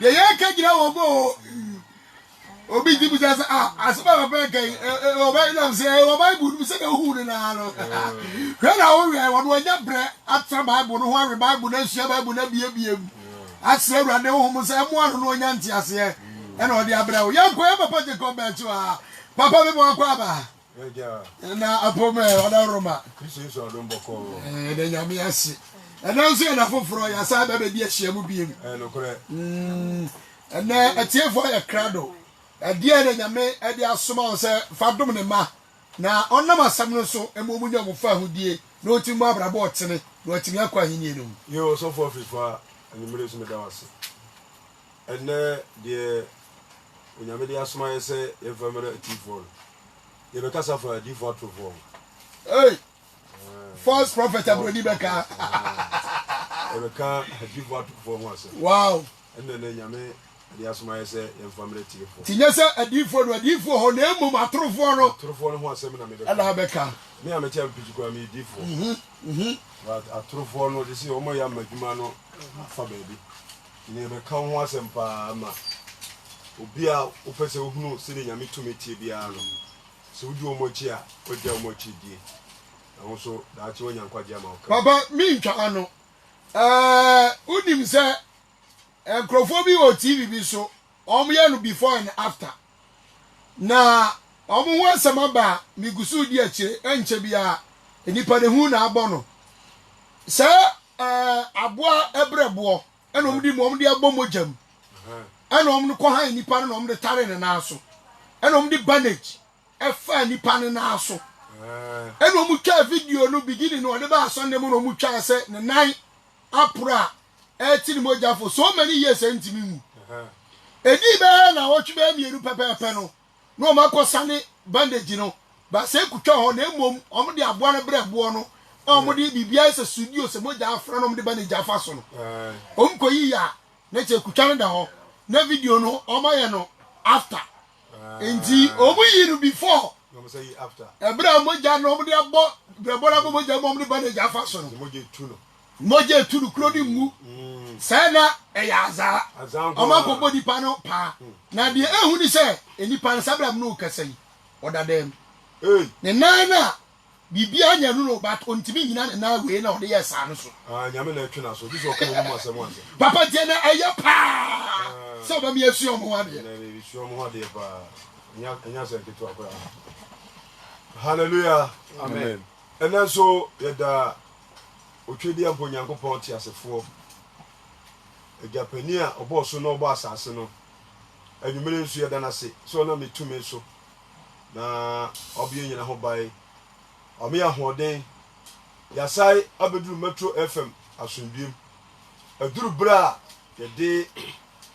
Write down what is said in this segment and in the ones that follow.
Ye ka gira wo go. Obi di buja say asaba papa kai oba na say oba Bible say na hu ni na no. Hwe na wo we wo nya bre atra Bible no ho Bible na hia Bible na bie asre urade wo mo say mo anu no nya nti ase e na odi abra wo ya ko e papa je ko be tu a papa me mo akwa ba na apome oda Roma Kristo so do mboko de nyame ase na nso na foforo ya sa ba be ahia mu biem no kore na atiefo ya krado dia de nyame e de asoma o se fadom ne ma na onnam asam no so e mo munya mo fa hudie na otimu abrabo otene na otimi akwa hinie no yo so for fifa ani mere so me da wase enne de onyame de asoma ye se e fa mere atiefo ye be kasa for atiefo to for hey false prophet abrodi beka e be ka atiefo to for mo ase wow enne ne nyame de asoma ye se e fa mere atiefo tinye se adifo ho na emum atrofo no ho asem na me de ala beka me am che ampichu kwa me difo but atrofo no de si o mo ya madwuma no fa baby ni be ka ho asem pa ma obi a opese ohunu se de nyame to metie bia no se wudi o mo chi a odi o mo chi die na so da chi wonya nkwaje ma o papa mi ntwa ano unim se enkrofo bi o TV bi so omo no before and after na omo ho asem ba migusu di ache enche bia enipa de hu na abo no se aboa ebrebo enom di mom di agbo mojam enom no ko han nipa no nom de tare ne na so enom di bandage efa nipa ne na so enom twa video no beginning no de ba so ne mo no mu twa se ne nan apura etini moja for so many years entimi mu edi be na wotwe be mieru pepepe no ma ko sane bandage no ba se kutwa ho na emom om de aboa na brebo no om de bibia se studio se moja afra no om de bandage afa so no om ko yi ya na che kutwa no da ho na video no om aye no after enti om yi no before no say after ebra moja no om de abo brebo na moja om de bandage afa so no moja tu no moja tu no krodi mu sana eyaza oma ko body pano pa na de ehu ni se enipa na sabra no kasai odadem ne nana bibia anya no but ontimi nyina na we na ode yesa no so nyame na atwe na so dis o kan mu asem anse papa je na eye pa so ba mi asu omo ade na bi su omo ade pa nya se kitu akora hallelujah amen and so yeda otwedi ampo nyankopon ti asefo Japania obo so no obo asase no anwumere nsu yeda na se so na metumi so na obi nyina ho bai omi ahoden yasai abeduru metro fm asundiem aduru bra yede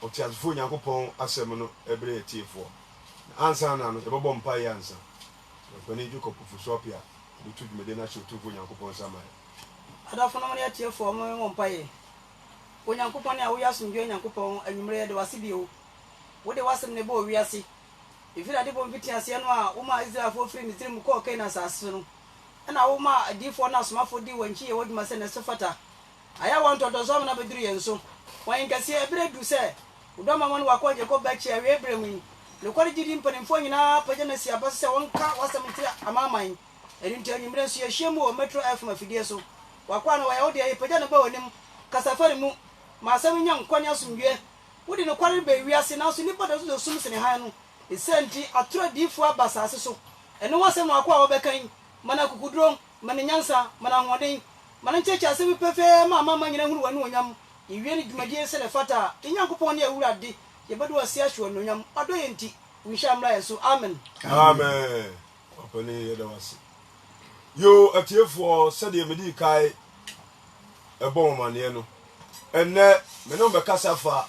otiasefo nyankopon asem no ebre etiefo ansa na no ebobo mpa ya ansa kwani juko pufu sopia bitu mede na shotufu nyankopon sama adafo no ya tiefo mo mpa ye onyankopon a wo yasundwe onyankopon anwumere de wase bio wo de wasem ne bo wiase ifira de bo mfiti ase no a wo ma Israel fo firi Misrim ko kai na sase no na wo ma adifo na somafo di wanchi ye woduma se ne sefata aya won to dozo na beduru ye nso wan kase ebere du se udo mama no wakoje ko bachi awe ebere mu le kwari jidi mpanimfo nyina paje na si abase se wonka wasem tira amaman eri nti anwumere nso ye hyiemu o metro FM afidie so wakwa no wa yodi ye paje na ba wonim kasafari mu ma asem nya nkwanya asumdwe wodi no kwari be wiase na so nipa da so sum sene han no esenti atro difo abasase so eno wasem wakwa wo bekan mana kukudron mana nyansa mana hoden mana cheche asem pefe mama nyina huru wanu onyam iwie ni dwumadie se le fata nyankopon ne awurade ye bedu ase ahwo no nyam ado yenti wishamra yeso amen amen opani yedawase yo atiefo sede medi kai ebon mane no enne me no be kasafa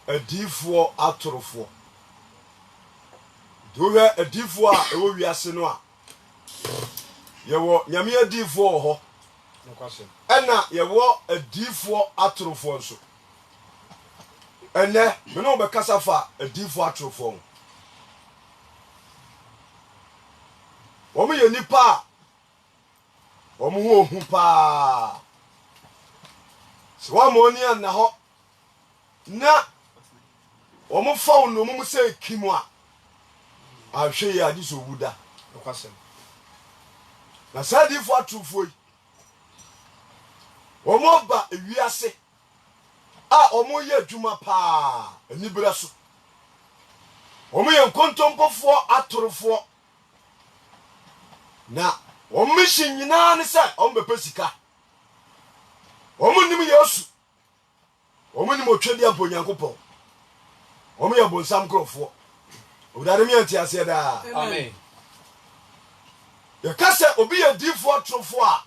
adifo atorofo dowe adifo a ewo wiase no a yewo nyame adifo ho nokwase enna yewo adifo atorofo nso enne me no be kasafa adifo atorofo omo ye nipa omo ho hu pa se wa mo ni na ho na omo fa no mo say kimu a ahwe ya di so wuda Okwasem. na sadi fo atrufo yi omo ba ewiase a omo ye adwuma pa anibere so omo ye nkontompofo atorofo na omo shi nyina ne se omo bepe sika omo nim yesu omo nim otwedi ampo nyankopon omo ye bonsam krofo obudare mi antiase da Amen. ye kase obi ye difo atorofo a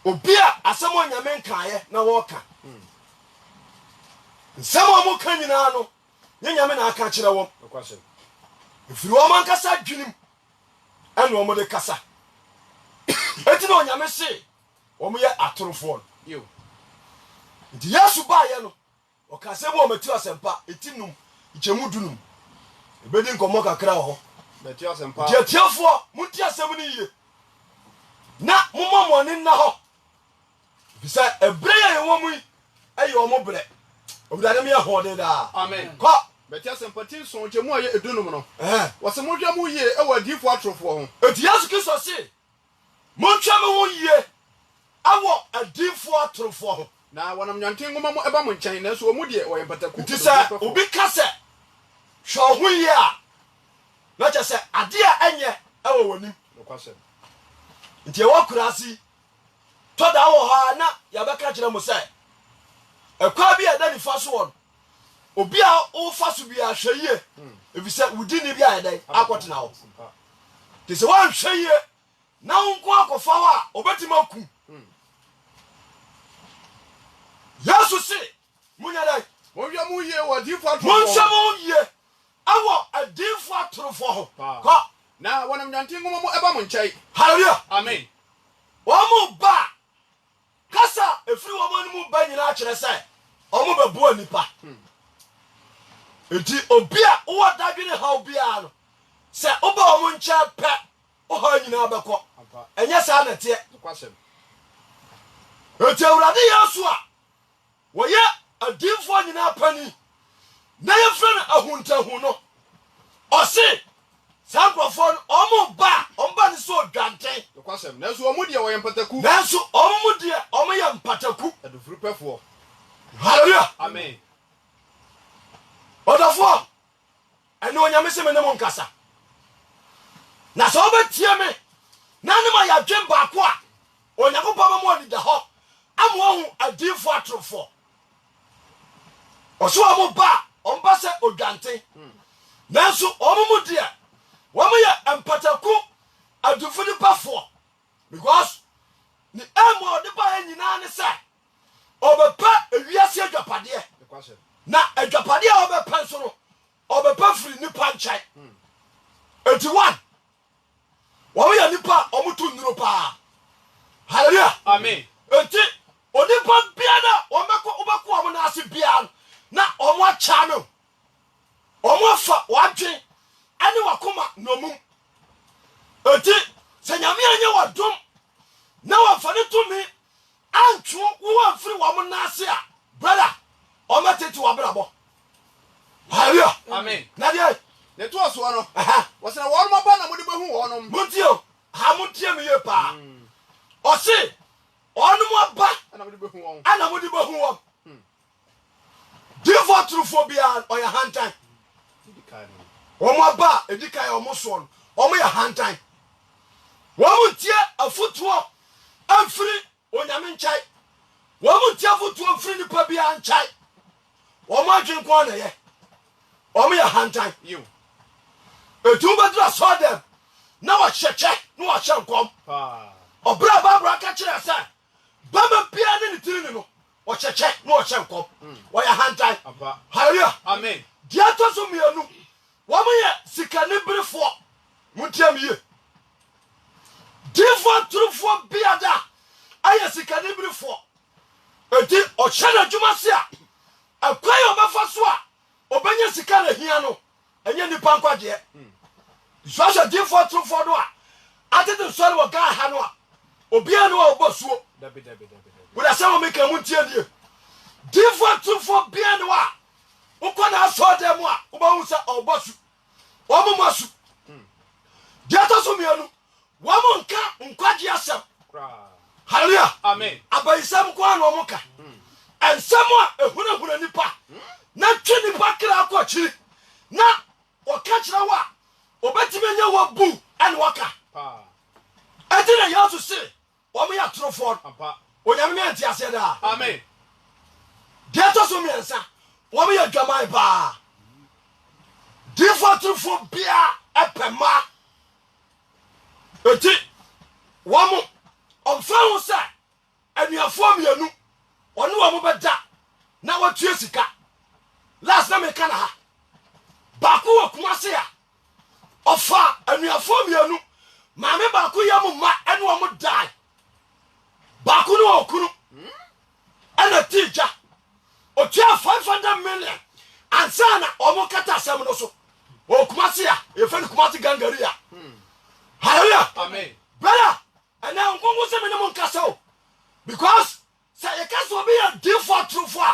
obi a asemo nyame nkae na woka nsemo mo ka nyina no nyame na aka kire wom Okwasem. ifiri wo man kasa dwinim ene wo mo de kasa eti no nyame se wo mo ye atorofo Yo. nti yesu ba ye no o kase bo matu asempa etinum ichemu dunum ebedi nkomo kakra ho Betia sempa. je tiafo munti asem ni ye na mommo ne na ho bisa ebre ye wo mu ayi wo mo bre obudane me ho de da Amen. ko Betia sempa tin so chemu aye edunum no. eh Wase mo hwa mu ye e wa difo atrofo ho. eti yesu kristo se montwa me ho ye awo adifo atorofo ho Na wonam nyanten ngoma mo eba mo nkyɛn na so omu de wo yempataku. nti sɛ obi ka sɛ hwɛ ho ye a na kyɛ sɛ ade a ɛnyɛ ɛwɔ w'anim Okwasem. nti ɛwɔ kurase tɔda wɔ hɔ a na yɛbɛka kyerɛ mo sɛ ɛkwa bi a ɛda nifa so wɔ no obi a wofa so bi a hwɛ yie ɛfisɛ wodi ne bi a ɛdɛn akɔtena hɔ nti sɛ woanhwɛ yie na wo nko akɔfa hɔ a ɔbɛtumi aku yesu se munya dɛn Mo hwa mu ye wa difo atrofo. monhwɛ mo yie ɛwɔ adinfo atorofo ho kɔ Na wonam nyanten ngoma mo eba mo nkyɛn. hallelujah Amen. wɔn ba kasa efiri wɔn anim ba nyinaa kyerɛ sɛ wɔn bɛ bu nipa eti obi a wɔwɔ dadwene ha obiara no sɛ ɔba wɔn nkyɛn pɛ ɔha nyinaa bɛkɔ ɛnyɛ saa na teɛ Okwasem. eti awurade yesu a wɔyɛ adinfoɔ nyinaa pani na yɛfrɛ no ahuntahu no ɔse saa nkurɔfoɔ no wɔn ba ne so odwanten Okwasem. Na so omu de wo yempataku. nanso wɔn mu deɛ wɔn yɛ mpataku Adufuru pɛfo. hallelujah Amen. ɔdɔfoɔ ɛne onyame se me ne mo nkasa na sɛ wobɛtie me na ne ma yɛadwen baako a onyankopɔn bɛma ɔdeda hɔ ama ɔhu adinfo atorofoɔ ɔso wɔ mo ba a ɔmba sɛ odwanten nanso ɔmo mu deɛ wɔmo yɛ mpataku adufo nipafoɔ because ne ɛmu a ɔde baeɛ nyinaa ne sɛ ɔbɛpɛ ewiase adwapadeɛ Okwasem. na adwapadeɛ a ɔbɛpɛ nso no ɔbɛpɛ firi nipa nkyɛn eti one wɔn yɛ nipa a wɔn tu nnuro paa hallelujah Amen. eti onipa biara wɔbɛkɔ wɔn n'ase biara na wɔn akya no wɔn afa wɔadwen ɛne wakoma nomum eti sɛ nyame anyɛ wɔdom na wɔfa ne tumi antwo wɔn afiri wɔn n'ase a brother wɔn atete wɔabrabɔ hallelujah Amen. na deɛ Ne to aso no. ɛha Wase na wɔn ma ba na mo de behu wɔn. montie o ha montie me yie paa ɔse ɔnom aba Ana mo de behu wɔn. ana mode bɛhu wɔm difo atorofoɔ biara ɔyɛ hantan Di kan. wɔn aba a ɛdi kan a wɔn soɔ no wɔn yɛ hantan wɔn ntie afotuo amfiri onyame nkyɛn wɔn ntie afotuo amfiri nipa biara nkyɛn wɔn adwene kɔn na yɛ wɔn yɛ hantan Yo. etu bɛdura sɔɔ dɛm na wɔhyɛ kyɛ na wɔhyɛ nkɔm Pa. ɔbra babra ka kyerɛ sɛ bama bia ne ne tiri no ɔhyɛ kyɛ na ɔhyɛ nkɔm wɔyɛ hantan Apa. hallelujah Amen. deɛ atɔ so mmienu wɔn yɛ sikaniberefoɔ montie me yie difo atorofoɔ bia da ayɛ sikaniberefoɔ eti ɔhyɛ n'adwuma se a akwan a ɔbɛfa so a ɔbɛnya sika na hia no ɛnyɛ nipa nkwadeɛ nsɔhyɛ difo atorofoɔ no a atete nsɔre wɔ gaa ha no a obiara no a ɔbɔ suo Dabi. wòle asɛm wɔn meka mu ntie die difo atorofoɔ bia no a uko na so dem a uba unsa obosu omo masu dia to so mienu wo nka nkwaje asem hallelujah amen abayisam ko an omo ka ensem a ehunahuna nipa na twe nipa kra akọ chiri na oka kira wa obetime nya wo bu an waka adina ya so se omo ya trofo onyame me anti ase da amen dia to so miensa omo ya dwamai ba trofo bia epema eti womo omfa ho se anuafo mienu onu womo beda na watue sika last na me kana ha baako wo kumase a ofa anuafo mienu maame baako yam ma ene womo dai baako no okunu ana tija otua 500 million ansana omo kata sam no so o kumase a e fa kumase gangaria hallelujah amen brother ana ngongo se me no nkasa o because say you can so be a default true for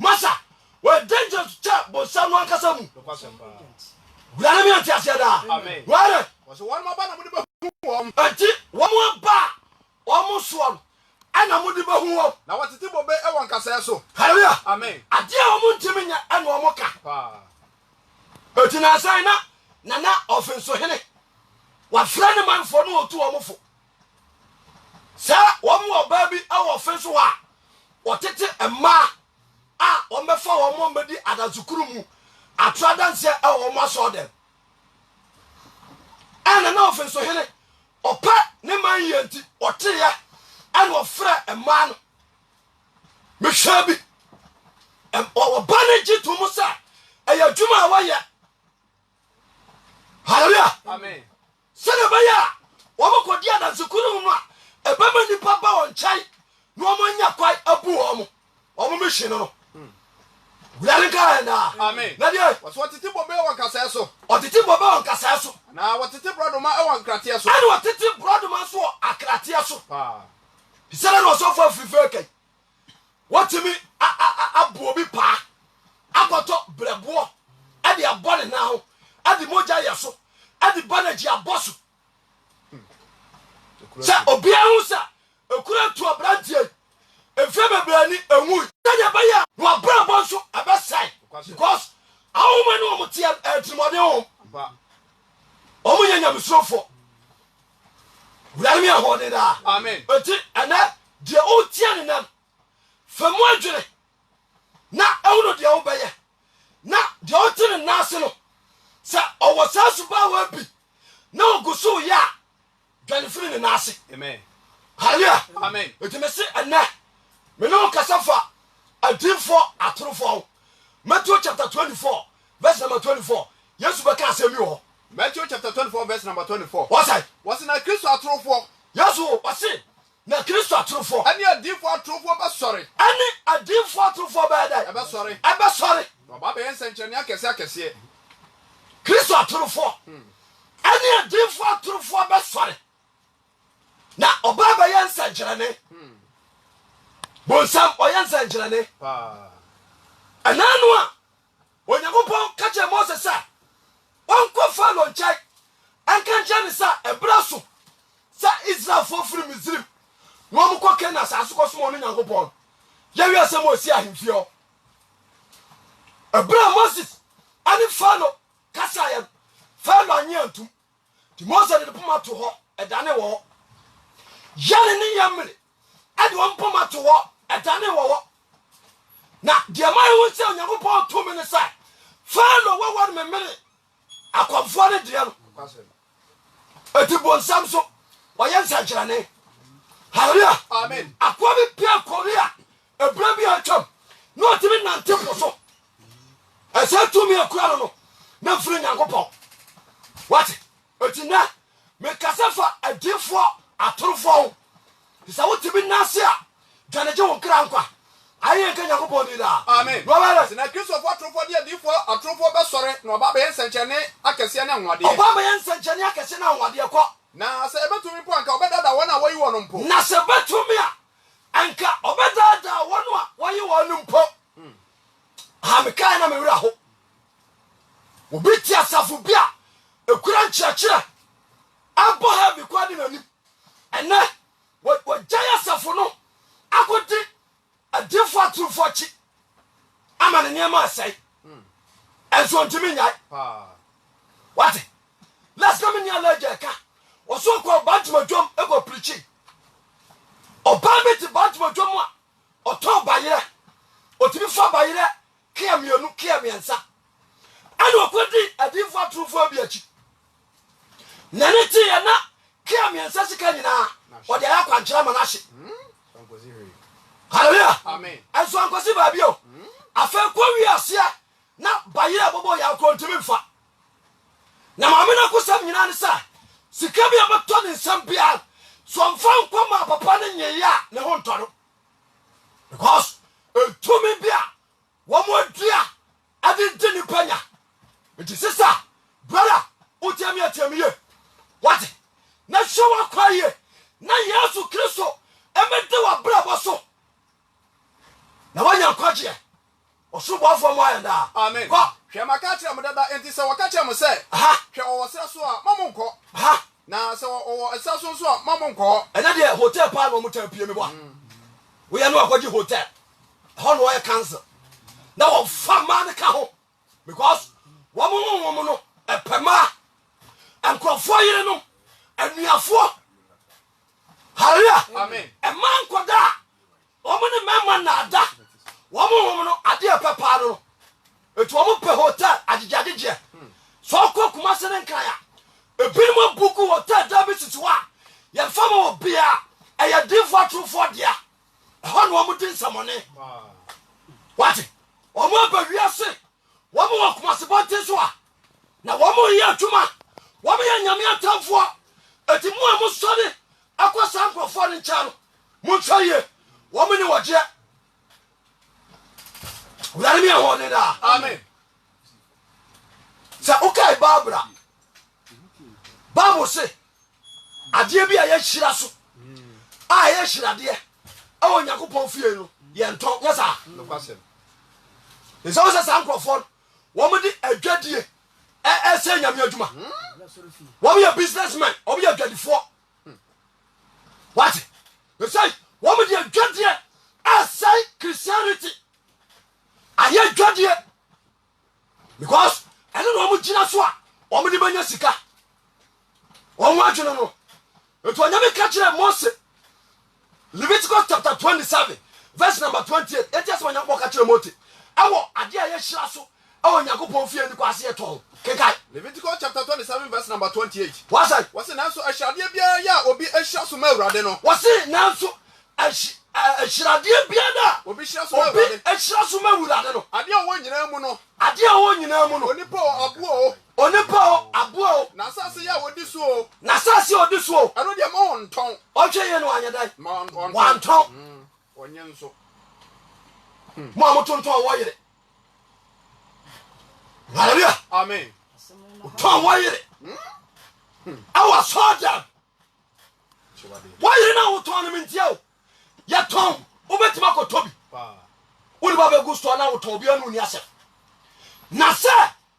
masa we danger to tell but someone nkasa mu brother me anti asiada amen where was one ma ba na mo de ba hu anti wo mo ba wo mo so ana mo de ba hu wo na watete bobe e won kasa so hallelujah amen ade a wo mo ntimi nya ana wo mo ka eti na sai na offense hene wa frane man fo no otu wo mo fo sa wo mo oba bi a offense wa otete ema a o mefa wo mo medi adazukuru mu atradanse a wo mo so dem ana na offense hene opa ne man yenti oteya ana ofra ema no me shabi o baneji to mo sa eya dwuma wa ye hallelujah amen sene baya wo mo kodi adazukuru mu a ebama nipa ba won chai no mo nya kwai abu wo mo mission no wulale ka na amen na dia was watete bobe e won kasa so otiti bobe won kasa so na watete brodoma e won kratia so ani otiti brodoma so akratia so bisala no so for free kai watimi abu obi pa akoto brebo ade abone na ho ade moja yeso ade banaji aboso sa obia hu sa ekura tu obrantie efe bebrani enwu tanya baya no abrabo so abasai because awu mani o mutia etrimode ho ba omu nyanya misrofo wulare mi ahode da amen eti ana de o tia ne nam famu adwene na ewuno de o beye na de o tine nase no sa owosasu ba wa bi na ogusu ya dwanefiri ne nase amen hallelujah amen eti me se ana me no kasafa adinfo atorofo Matthew chapter 24 verse number 24 Yesu beka asemi ho Matthew chapter 24 verse number 24 was na Kristo atorofo Yesu wase na Kristo atorofo ani adinfo atorofo ba sori ani adinfo atorofo ba dai ebe sori baba be ensenchene akese Kristo atorofo ani adinfo atorofo ba sori na oba ba yensenchene bonsam oyensenchene ananu a onyankopon kache Moses sa onko Pharaoh nchai anka nchani sa ebraso sa Israel fo firi Misrim no mo ko Kena sa asoko so no nyankopon ya wi asem osi ahemfio Abraham Moses ani Pharaoh kasa ya Pharaoh anyantum ti Moses de poma to ho edane wo yane ni yamre ade wo poma to ho edane wo na dia mai wo se onyankopon to me ne sa Pharaoh wo me mere akwamfo ne dia no eti bonsam so wayensa kirane hallelujah amen akwa bi pia korea ebra bi atwam no timi nante poso esa tumi akura no na firi nyankopon what eti na me kasafa adifo atorofo isa wotimi nase a dwaneje won kra nkwa ayen ka nyankopon di da amen wala na Kristo fo atorofo dia difo atorofo be sori na oba be ensenchene akese na nwade oba be ensenchene akese na nwade ko na se ebetumi po anka obedada wona wayi wono mpo na se betumi a anka obedada wono a wayi wono mpo amen me kai na me wura ho obi ti asafo bia ekura nkyerɛkyerɛ abɔ ha bi kwadi nani ɛnɛ wo jaya asafo no akodi adifo atrufo chi ama ne nneɛma asɛe ɛnso ntimi nyai what let's come in here lejeka oso ko Baltimore dwom ego preaching oba beti Baltimore dwom a oto bayire otimi fa bayire kia mienu kia miensa ani okodi adifo atrufo bi achi nane ti ya na kia miensa sika nyina ode ya kwankyera ma na hye hallelujah amen enso ankosi ba bi o afa ko wi asia na bayire bobo ya ko ntimi fa na maamena kusam nyina ne sa sika bia beto ne nsam bia so mfa nkoma papa ne nyeya ne ho ntoro because etumi bia wo mo dua adinti ni panya nti sisa brother utiami atiamiye what na showa kwaye na Yesu Kristo emede wa brabo so na wanya kwaje osubo afọ mo ayenda amen hwe maka kire mo dada enti se waka kire mo se hwe o sira so a mamo nko na se o sira so a mamo nko ena de hotel pa no mo tapie me bo we ya no akwaji hotel ho no ya cancel na wo fa man ka ho because wo mo no epema enkrofo yire no anuafo hallelujah amen e man koda wo mo ne mama na ada wo mo no ade pepa no etu wo mo pe hotel agigagige so ko kuma se ne nkan ya ebinimo buku hotel da bi titwa ye fama obia e ye divo trufo dia ho no mo din samone what wo mo ba wiase wo mo kuma se bonte so a na wo mo ye atuma wo mo ye nyame atamfo eti mo a mo sori akwasa ankrofo ne ncha no mo twaye wo mo ni woje wala mi ho ne da amen sa okay Barbara Bible say ade bi a ye hira so a ye hira de awo Yakobon fie no ye nton yesa no kwasem nso se sankrofo wo mo di adwadie se nyame adwuma wo be a businessman wo be adwadifo what you say wo mo di adwadie asai Christianity aye adwadie because I don't know what you know. Omo di banya sika. Omo adwene no. Eto anyame ka kire Moses. Leviticus chapter 27 verse number 28. Etias wanya ko ka kire Moses. Awo ade a ye hira so. Awo Yakobon fie ni ko ase eto. Kekai. Leviticus chapter 27 verse number 28 What's that? wase nanso ahyiade bia ya obi ahya so ma awurade no What's it nanso ahirade bia da. obi hya so ma Obi awurade ahira so ma awurade no. ade a wo nyina mu no Ade a wo nyina mu no. onipa abo Onipa aboa na asase ya wodi so o na sase odi so. eno de ma won ton Otwe ye no anyadai. ma won Wanton. onye nso Mo amotonton wo yire. Hallelujah. amen Ton wo yire. Awa soda. Wo yire na wo ton me ntia o. Ye ton, wo betima ko tobi. Wo ni ba be gusto na wo ton bi anu ni asef. Na se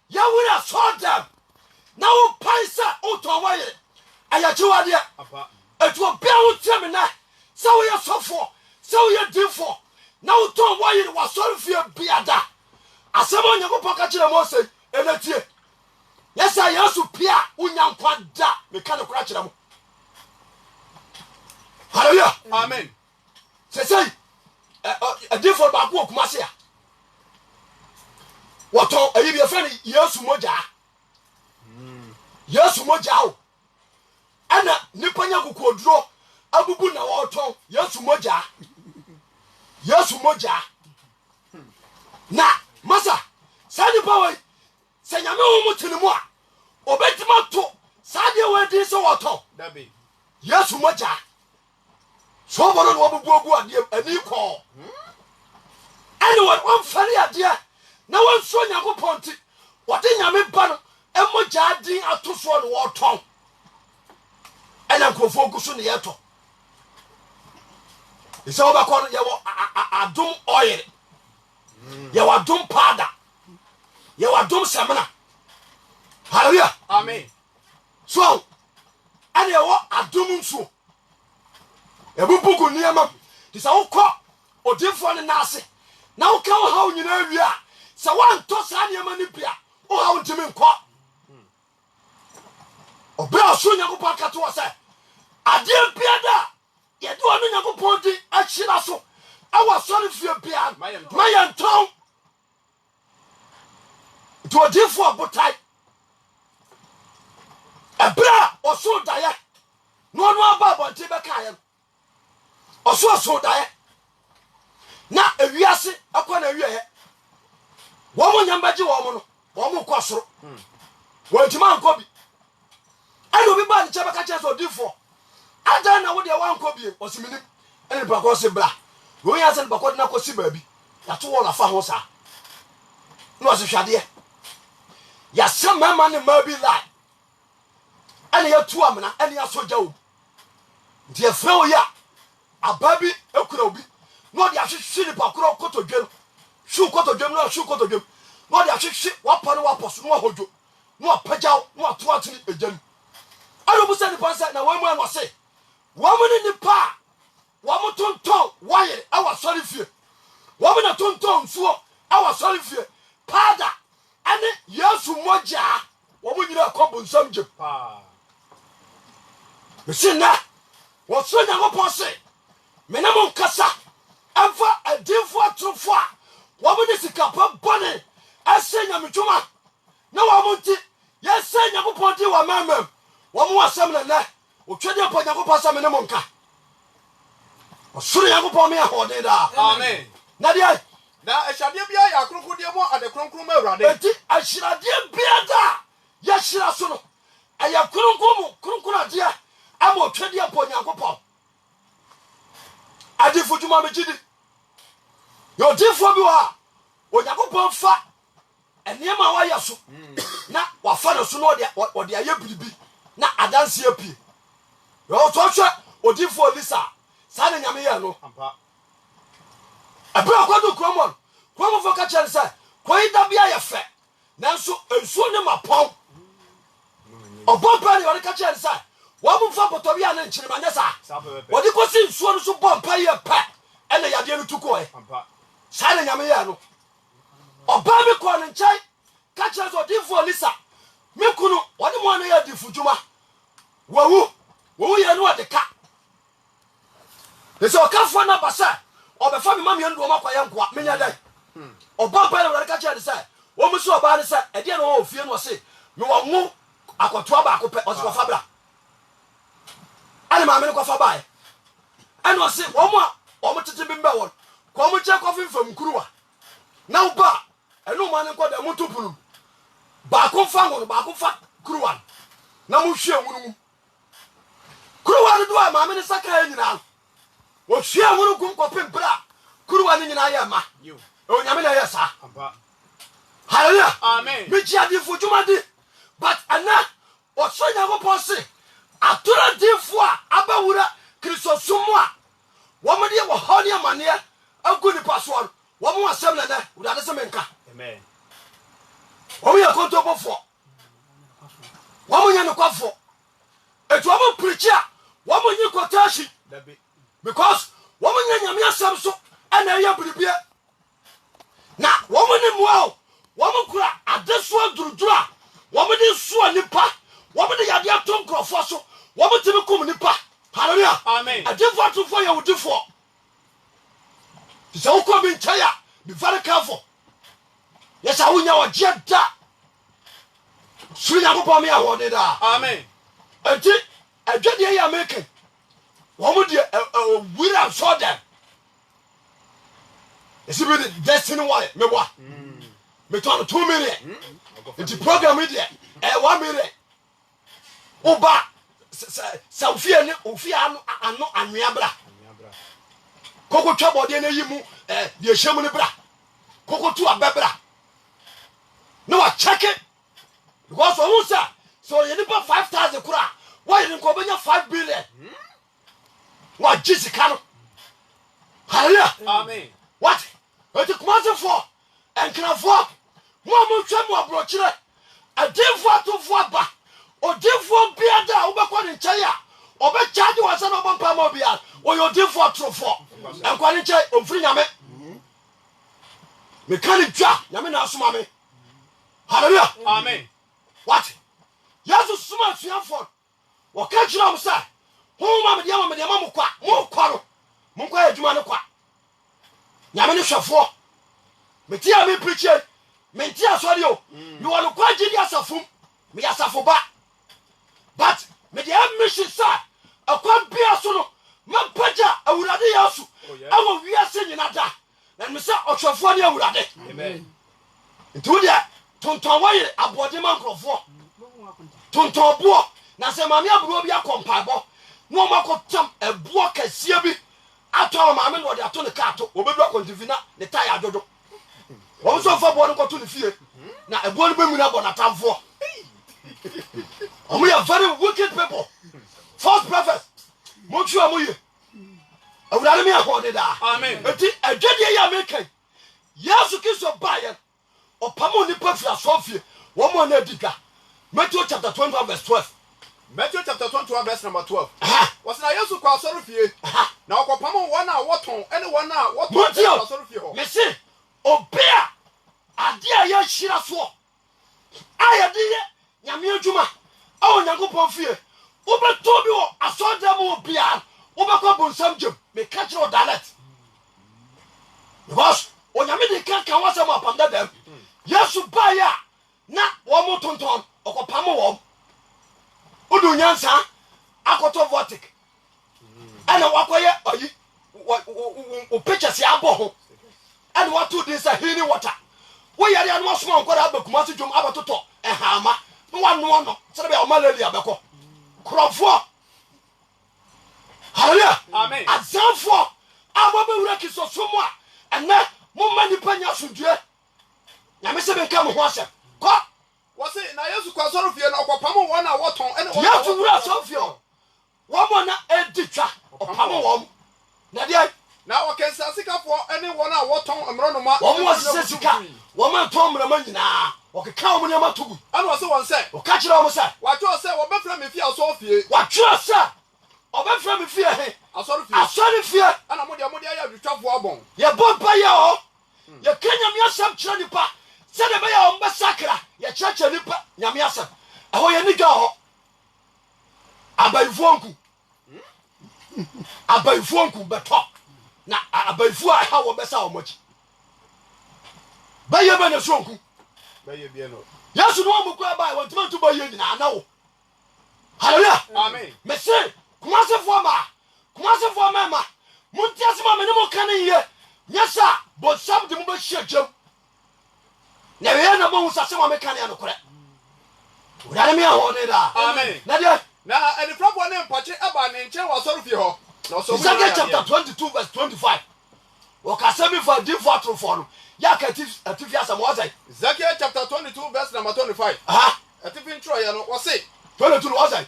ya wura soda. Na wo paisa wo ton wo yire. Aya chiwa de. apa Etu obi a wo tia me na. Se wo ye sofo, se wo ye dinfo. Na wo ton wo yire wa sori fie biada. Asemo Yakobon ka kire Moses enetie. Yesa Yesu pia unya nkwa da meka ne kura kire mo. Hallelujah. amen Say different ba ko kuma se a. Woto ayi bi fa ni Yesu moja. Yesu moja o. Ana nipa nya kokoduro abubu na woto Yesu moja. Yesu moja. Na masa sadi bawe se nyame wo mutini mu a obetima to sadi we di so woto dabi Yesu moja so bono no obubu ade ani ko ani won fari ade na won so Yakobon ti wode nyame ba no emoja din atoso no woto ena nkrofo gusu ne yeto isa obakon ye wo adum oil ye wadum pada ye wa dom semena hallelujah amen so ade wo adom nso ebubugu niam ti sa wokọ odifo ne nase na woka wo ha nyina awie a sa wan to sa niam ni bia wo ha ntimi nkọ obra so Nyankopon ka to se ade bia da ye do anu Nyankopon di achira so awa sori fie bia mayanton to odifo abotai ebra oso daye no no aba bonte be kaye oso daye na ewiase akwa na wiye wo mo nyambaji wo mo no wo mo kwasoro wo ntima anko bi ado bi ba ni chaba ka cheso odifo ada na wo de wa anko bi osiminim ene ba ko se bra wo ya se ba ko na ko si ba bi ya to wo la fa ho sa no se hwade ya se mama ne ma bi lai ene ya tu amena ene ya soja wo nti e fra wo ya ababi ekura obi no de ahwehwe ni pakoro kotodwem shu kotodwem no shu kotodwem no de ahwehwe wapane waposo no hojo no apagyaw no atoatini ejam ado busa ni pansa na wamu an wase wamu ni pa wamu tonton waye awa sori fie wamu na tonton suo awa sori fie pada ane yesu moja wamu nyina akobu nsam je pa mesina waso Nyankopon se menamo nkasa amfa adinfo atrofo a wamu ni sikapa bone ase nyamedwuma na wamu nti yese Nyankopon di wa mamam wamu wasam na na otwede po Nyankopon sa menamo nka osoro Nyankopon me ahode da amen na dia na ehwade bia ya kronkrodie mo ade kronkron ma awurade enti ahirade bia da ya hira so no aya kronkron ade ama otwede po Nyankopon adifo dwuma megidi yo difo bi wa Onyankopon fa eniema wa ya so na wafa no so no ode aye biribi na adanse apie yo to hwe odifo Lisa sa na nyame ye no ampa abra kwadu kromon fo ka chere say koida bia ye fe nanso ensuo ne mapon obompa ne wori ka chere say wamu fa potobia na nchirima nyesa wodi ko si nsuo no so bompa ye pa ene yade no tuko ampa sa na nyame ye no oba mi ko ne nchai ka chere so odifo Lisa me kunu wodi mo na ya difu dwuma wo ye no de ka eso ka fo na basa obefa mi mama ndo ma kwa yanko menya dai oba pa na ka chere say wo mu so oba ne say e de no wo fie no se me wo mu akoto ba ko pe o se ko fabra ani ma me ko fa bae ani o se wo mu a o mu tete bi mba won ko mu che ko fimfam kuruwa na wo ba enu ma ne ko da mu tupulu ba ko fa ngo ba ko fa kuruwa na mu hwe nwunu kuruwa do a ma me ne saka nyina wo hwe nwunu kum ko pempra kuruwa ne nyina ya ma o nyame na ya sa ampa hallelujah amen mi ji adifo dwuma di but ana o so Nyankopon se atura difo a abawura Kristo sumu a wo mo de wo hone amane agu ni paso wo mo asem na na wo da se menka amen wo ya konto bofo wo mo nya no kwafo etu wo mo preach a wo mo nyi quotation because wo mo nya nyame asem so ana ya biribia na wo mo ni muo wo mo kura adeso durudura wo mo de so nipa wo mo de yade atom krofo so wo mo timi kum nipa hallelujah amen adefo atofo ya wodifo so ko bi nchaya be very careful yes I wunya waje da suri Nyankopon me ahode da amen enti adwade ya make wo mo de wira so dem esi be the destiny why me wa me to 2 million enti program de 1 million oba sa ofia ne ofia ano anwea bra koko twa bode na yimu de hyemu ne bra koko tu abebra no wa check it because who say so you need 5,000 kura why you ko benya 5 billion wa jisika no hallelujah amen what it come for and can afford mo twa mo abrokire adefo atofo aba odefo biada obekwa ne nkyai a obechaje wasa no bompa mo bia oyodefo atrofo enkwa ne nkyai omfiri nyame me kan dwa nyame na asoma me hallelujah amen what Jesus suma suafo wo ka kira mo sa ho ma me dia mo kwa mo no mo kwa adwuma ne kwa nyame ne hwefo me tia me preacher me tia sori o me wo kwa gidi asafum me asafo ba but me dia mission sa akwa bia so no mapaja awurade yasu awo wiase nyina da na me sa otwefo ne awurade amen ntu dia tonton waye abode man krofo tonton bo na se mame aburo bi akompabo no makotam ebuo kasie bi ato mame no de ato ne kato obedu akontivina ne taya adodo wo so fa bo no koto ne fie na ebuo no bemu na bo na tamfo we are very wicked people false prophets mo tu amoye awurade me ahode da amen enti adwede ya mekan yesu kiso baye opamo ni pafia sofie wo mo na diga Matthew chapter 21 verse 12 Matthew chapter 21 verse number 12 was na yesu kwa asoro fie na okopamo wona woton ene wona woton asoro fie ho me se obia ade a ya hira so ayade ye nyame adwuma awo nyankopon fie obeto bi wo asoda mo obia obekwa bonsam jem me catch no dalet because onyame de kan wasam apamda dem yesu baya na wo mo tonton okopamo wo odu nyansa akoto vortic ana wakoye oyi o pictures ya abo ho and what to this healing water we yare anu asoma nkora abakuma se dwom abatoto ehama no wano no se be o malaria beko krofo hallelujah amen azanfo abobe wura kisosomo a ene mo mani panya sundue nyame se be nka mo ho asem ko wasi na yesu kwa asoro fie na okopamo wona woton ene wona yesu wura sofio wo mo na editwa opamo wo na dia na okensa sikafo ene wona woton emronoma wo mo asise sika wo ma ton mrama nyina o keka wo ne ma tugu ane wasi won se o ka kira wo se wato se wo befra me fie asoro fie wa kira se o be fra me fie he asoro fie asori fie ana mode ya dwatwafo abon ye bompa ye o ye kenya mi asam kira nipa se de be ya o mba sakra ye kira nipa nyame asam eho ye niga ho abayifonku beto na abayifu a ha wo besa wo mochi baye be na sonku baye bie no yesu no mo kwa ba won tuma tu baye nyina na wo hallelujah amen me se kumasefo ma munti asema me ne mo kan ye nyesa bo sam de mo ba hia jam na we na bo husa sema me kan ya no kore urare me ahone da amen na dia na ene frabo ne mpache aba ne nche wa asoro fie ho na so Isaiah chapter 22 verse 25 wakasemi for default for no ya katifi asam wazai Isaiah chapter 22 verse number 25 atifi ntro ye no wose 22 wazai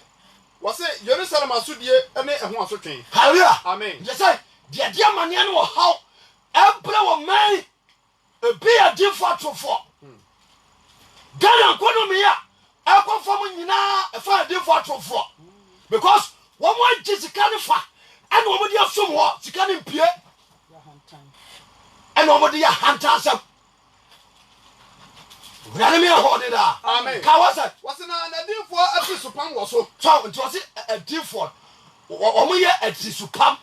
wose Jerusalem asodie ene eho asotwen hallelujah amen je say dia mane no wo how emple wo man e be a default for Ghana economy ya ekofom nyina e fa default for because wo mo jisika ne fa and wo dia som ho sika ne mpie and wo dia hantasam urare me ahode da amen ka wasa wose na dinfo afi supam wo so so nti wose a dinfo wo mo ye ati supam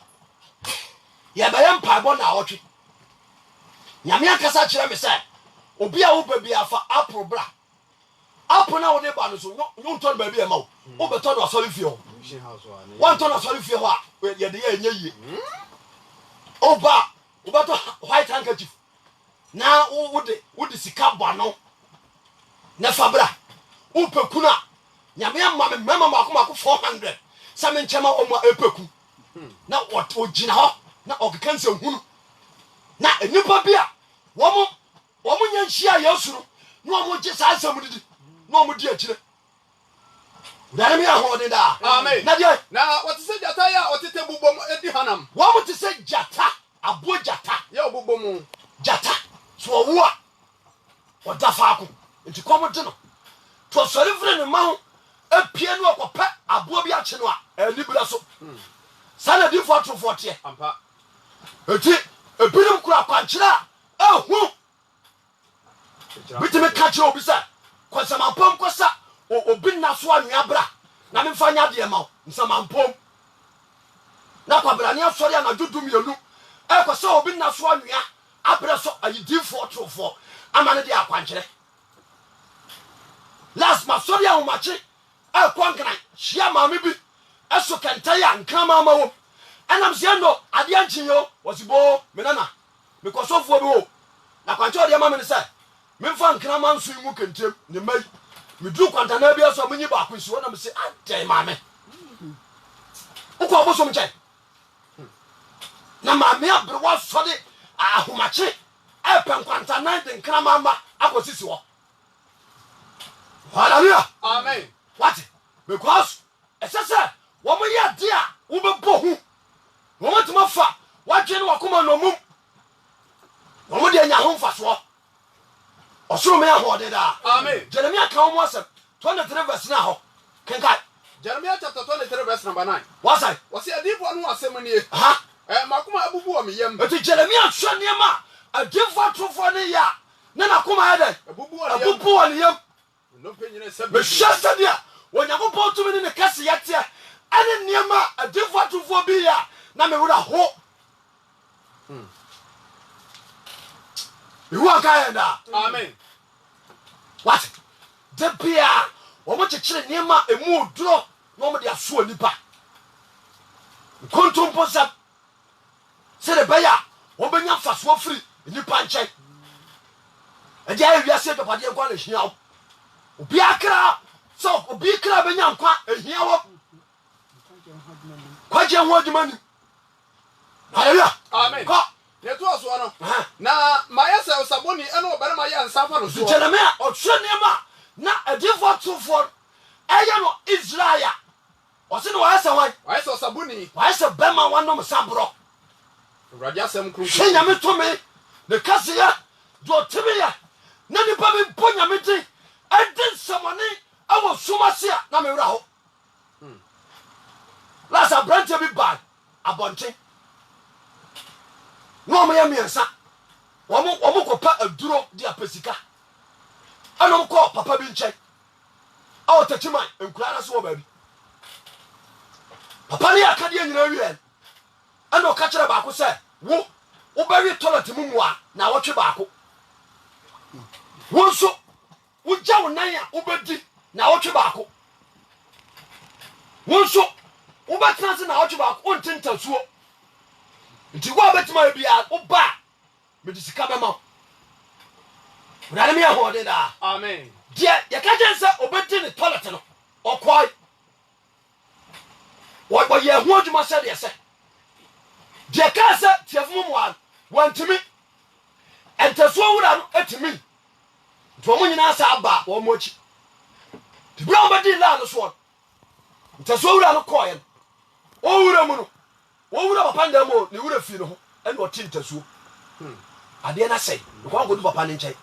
ye ba ye mpabo na awotwe nyame akasa kire me say obi a wo ba bia fa apro bra apro na wo de ba no so no nton ba bia ma wo beto do asori fie ho one ton asori fie ho a ye de ye enye oba beto white handkerchief na wo de sika bano na fabra wo pekuna nyame amma me mama mako 400 same nchema o ma epeku na wo gina ho na okekanse hunu na enipa bia wo mo nya nhia yesu no mo je sa asam didi no mo di akire udare me ahode da amen na dia na what se jata ya otete bubom edi hanam wo mo te se jata abo jata ya obubom jata so wo ɔda faako nti kɔm de no to sɔre firi ne ma ho apie no akɔpɛ aboa bi akye no a ani bra so sana di fo trofo te ampa eti ebinim kura kwankyera ahu bitime ka kyerɛ obi sɛ kɔnsamampɔm kɔsa obi nna so anwea bra na memfa nya deɛ ma wo nsamampɔm na kwabrane asɔre anadwo dumienu ɛkɔsɛ obi nna so anwea abrɛ so ayidimfoɔ trofo ama ne de akwankyerɛ last masɔre ahomakye ɛkɔ nkran hyia maame bi ɛso kɛntae a nkrama ama wom ɛnam sɛ ɛnɔ adeɛ nkyi yo wɔsi boo menana mekɔsɔfoɔ bi wo na kwankyerɛ ɔdeɛ ma me ne sɛ memfa nkrama nso yi mu kɛntɛm ne mai meduru kwantana bi so menyi baako nsi wɔ na mesɛ adɛn maame wokɔ ɔbosom nkyɛn na maame aberewa sɔde ahomakye ɛpɛ nkwantana de nkrama ma akɔsisi hɔ hallelujah amen what because ɛsɛ sɛ wɔn yɛ ade a wobɛbɔ ho wɔn tuma fa wadwe ne wakoma na omum wɔn de anya ho mfasoɔ ɔsoro me ahoɔden daa amen Jeremia ka wɔn asɛm 23 verse na hɔ kenka Jeremiah chapter 23 verse number 9 wasai wɔsi adiifo no asɛm nie ha makoma abubu wɔ me yam eti Jeremia hwɛ nneɛma adifo atrofo ne yɛ ne na koma yɛ dɛ abubu wɔ abubu wɔ ne yam no penyine sɛ mehwɛ sɛdeɛ onyankopɔn tumi ne ne kɛse yɛteɛ ɛne nneɛma adifo atrofo bi yɛ na mewura ho mehu anka yɛ daa amen what da bia wɔmo kyekyere nneɛma ɛmu oduro na wɔmo de asoɔ nipa nkontompo sɛm sɛde bɛyɛ a wɔbɛnya mfasoɔ firi nipa nkyɛn ɛde ayɛ wiase adwapadeɛ nkwa na ɛhia wo obiaa kra sɛ obi kra bɛnya nkwa ɛhia wɔ kwagye ho adwuma nim hallelujah amen kɔ neto asoɔ no na mayɛ sɛ osaboni ɛne ɔbarima yɛ nsa fa no soɔ Jeremia ɔtwerɛ nneɛma na adifoɔ tofoɔ ɛyɛ no Israel a ɔse ne wɔyɛ sɛ wan wayɛ sɛ osaboni wɔyɛ sɛ bɛma wanom saborɔ awurade asɛm hwɛ kronkron nyame tumi ne kaseyɛ de ɔtumi yɛ na nipa bi mpo nyame din ɛde nsɛmɔne ɛwɔ som ase a na mewerɛ ho las aberanteɛ bi baa abɔnten na ɔmoyɛ mmiɛnsa ɔmo kɔpa aduro de apɛ sika ɛnom kɔɔ papa bi nkyɛn a ɔtakyiman nkura no so wɔ baabi papa ne yɛ akadeɛ nyina wiɛ ɛna ɔka kyerɛ baako sɛ wobɛwe toilet mu mu a na wɔtwe baako wo nso wogya wo nan a wobɛdi na wɔtwe baako wo nso wobɛtena se na wɔtwe baako wonte ntasuo nti wo a bɛtumi ayɛ bia woba a mede sika bɛma wo wurade meyɛ hoɔden daa amen deɛ yɛka kyɛn sɛ obɛdi ne toilet no ɔkɔe wɔyɛ ho adwuma sɛdeɛ sɛ deɛ kaa sɛ tiafo mu mmoa no wantumi ɛntasuo wura no atumi nti ɔmo nyinaa sɛ aba wɔn mo akyi nti bere a wɔbɛdi laa no soɔ no ntasuo wura no kɔɔɛ no ɔwura mu no wɔwura papa nda mu ne wura fie no ho ɛne ɔte ntasuo adeɛ no asɛe nkɔn akɔdu papa ne nkyɛn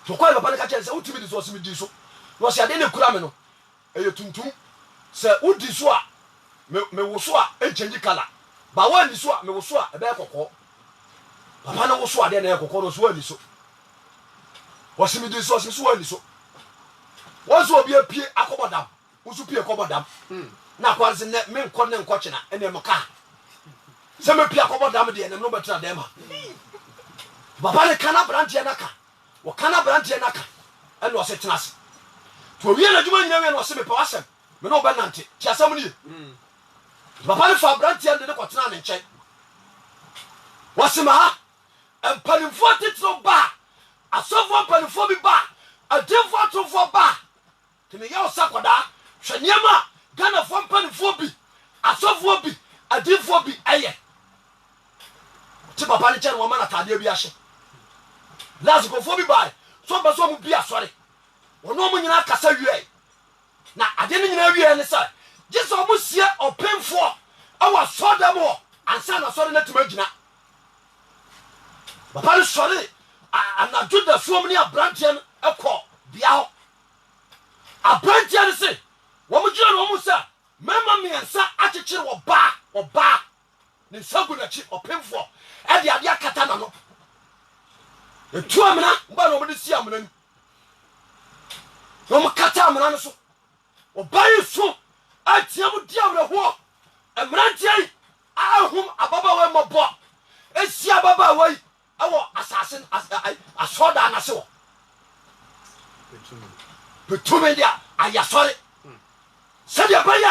nti ɔkɔɛ papa no ka kyerɛ sɛ wotumi di so ɔsɛ medi so na ɔsɛ adeɛ ne kura me no ɛyɛ tuntum sɛ wodi so a mewo so a ɛnkyɛngyi kala ba woani so a mewo so a ɛbɛyɛ kɔkɔɔ papa no wo so adeɛ na ɛyɛ kɔkɔɔ no ɔsɛ woani so ɔsɛ medi so ɔsɛ so woani so wɔn nso obi apie akɔbɔ dam nso pie kɔbɔ dam na akɔnse nɛ menkɔ ne nkɔkyena ɛne mo kaa sɛ mepie akɔbɔ dam deɛ ɛnam no bɛtena dɛm ha papa ne kana branteɛ no ka wɔkana branteɛ no ka ɛne ɔsɛ tena ase nti owie no adwuma nyina wie no ɔsɛ mepɛ wasɛm me ne wobɛnante ti asɛm no ye papa ne fa branteɛ de ne kɔtena ne nkyɛn wɔse ma ha mpanimfoɔ titiri ba asɔfoɔ mpanimfoɔ bi ba ademfoɔ atomfoɔ ba nti meyɛ wo sa kɔdaa hwɛ nneɛma a ghanafoɔ mpanimfoɔ bi asɔfoɔ bi ademfoɔ bi ɛyɛ te papa ne kyɛn wɔma natadeɛ bi ahyɛ lasikofoɔ bi bae so ɔbɛ so ɔmo bi asɔre ɔno ɔmo nyinaa kasa wie na adeɛ no nyinaa wie ne sɛ gye sɛ ɔmo sie ɔpemfoɔ ɛwɔ asɔre dɛm hɔ ansa na asɔre no atumi agyina papa no sɔre anadwo da suom ne aberanteɛ no ɛkɔ bea hɔ aberanteɛ no se wɔn gyina no wɔn sɛ mmarima mmiɛnsa akyekyere ɔbaa ne nsa gu n'akyi ɔpemfoɔ ɛde adeɛ akata n'ano etu amena mba na wɔn de si amena no na wɔn kata amena no so ɔbaa yi so atia mu di awerɛhoɔ mmeranteɛ yi ahom ababaawa yi mmɔbɔ esi ababaawa yi ɛwɔ asase asɔɔda anase wɔ petumi deɛ ayasɔre sɛdeɛ bɛyɛ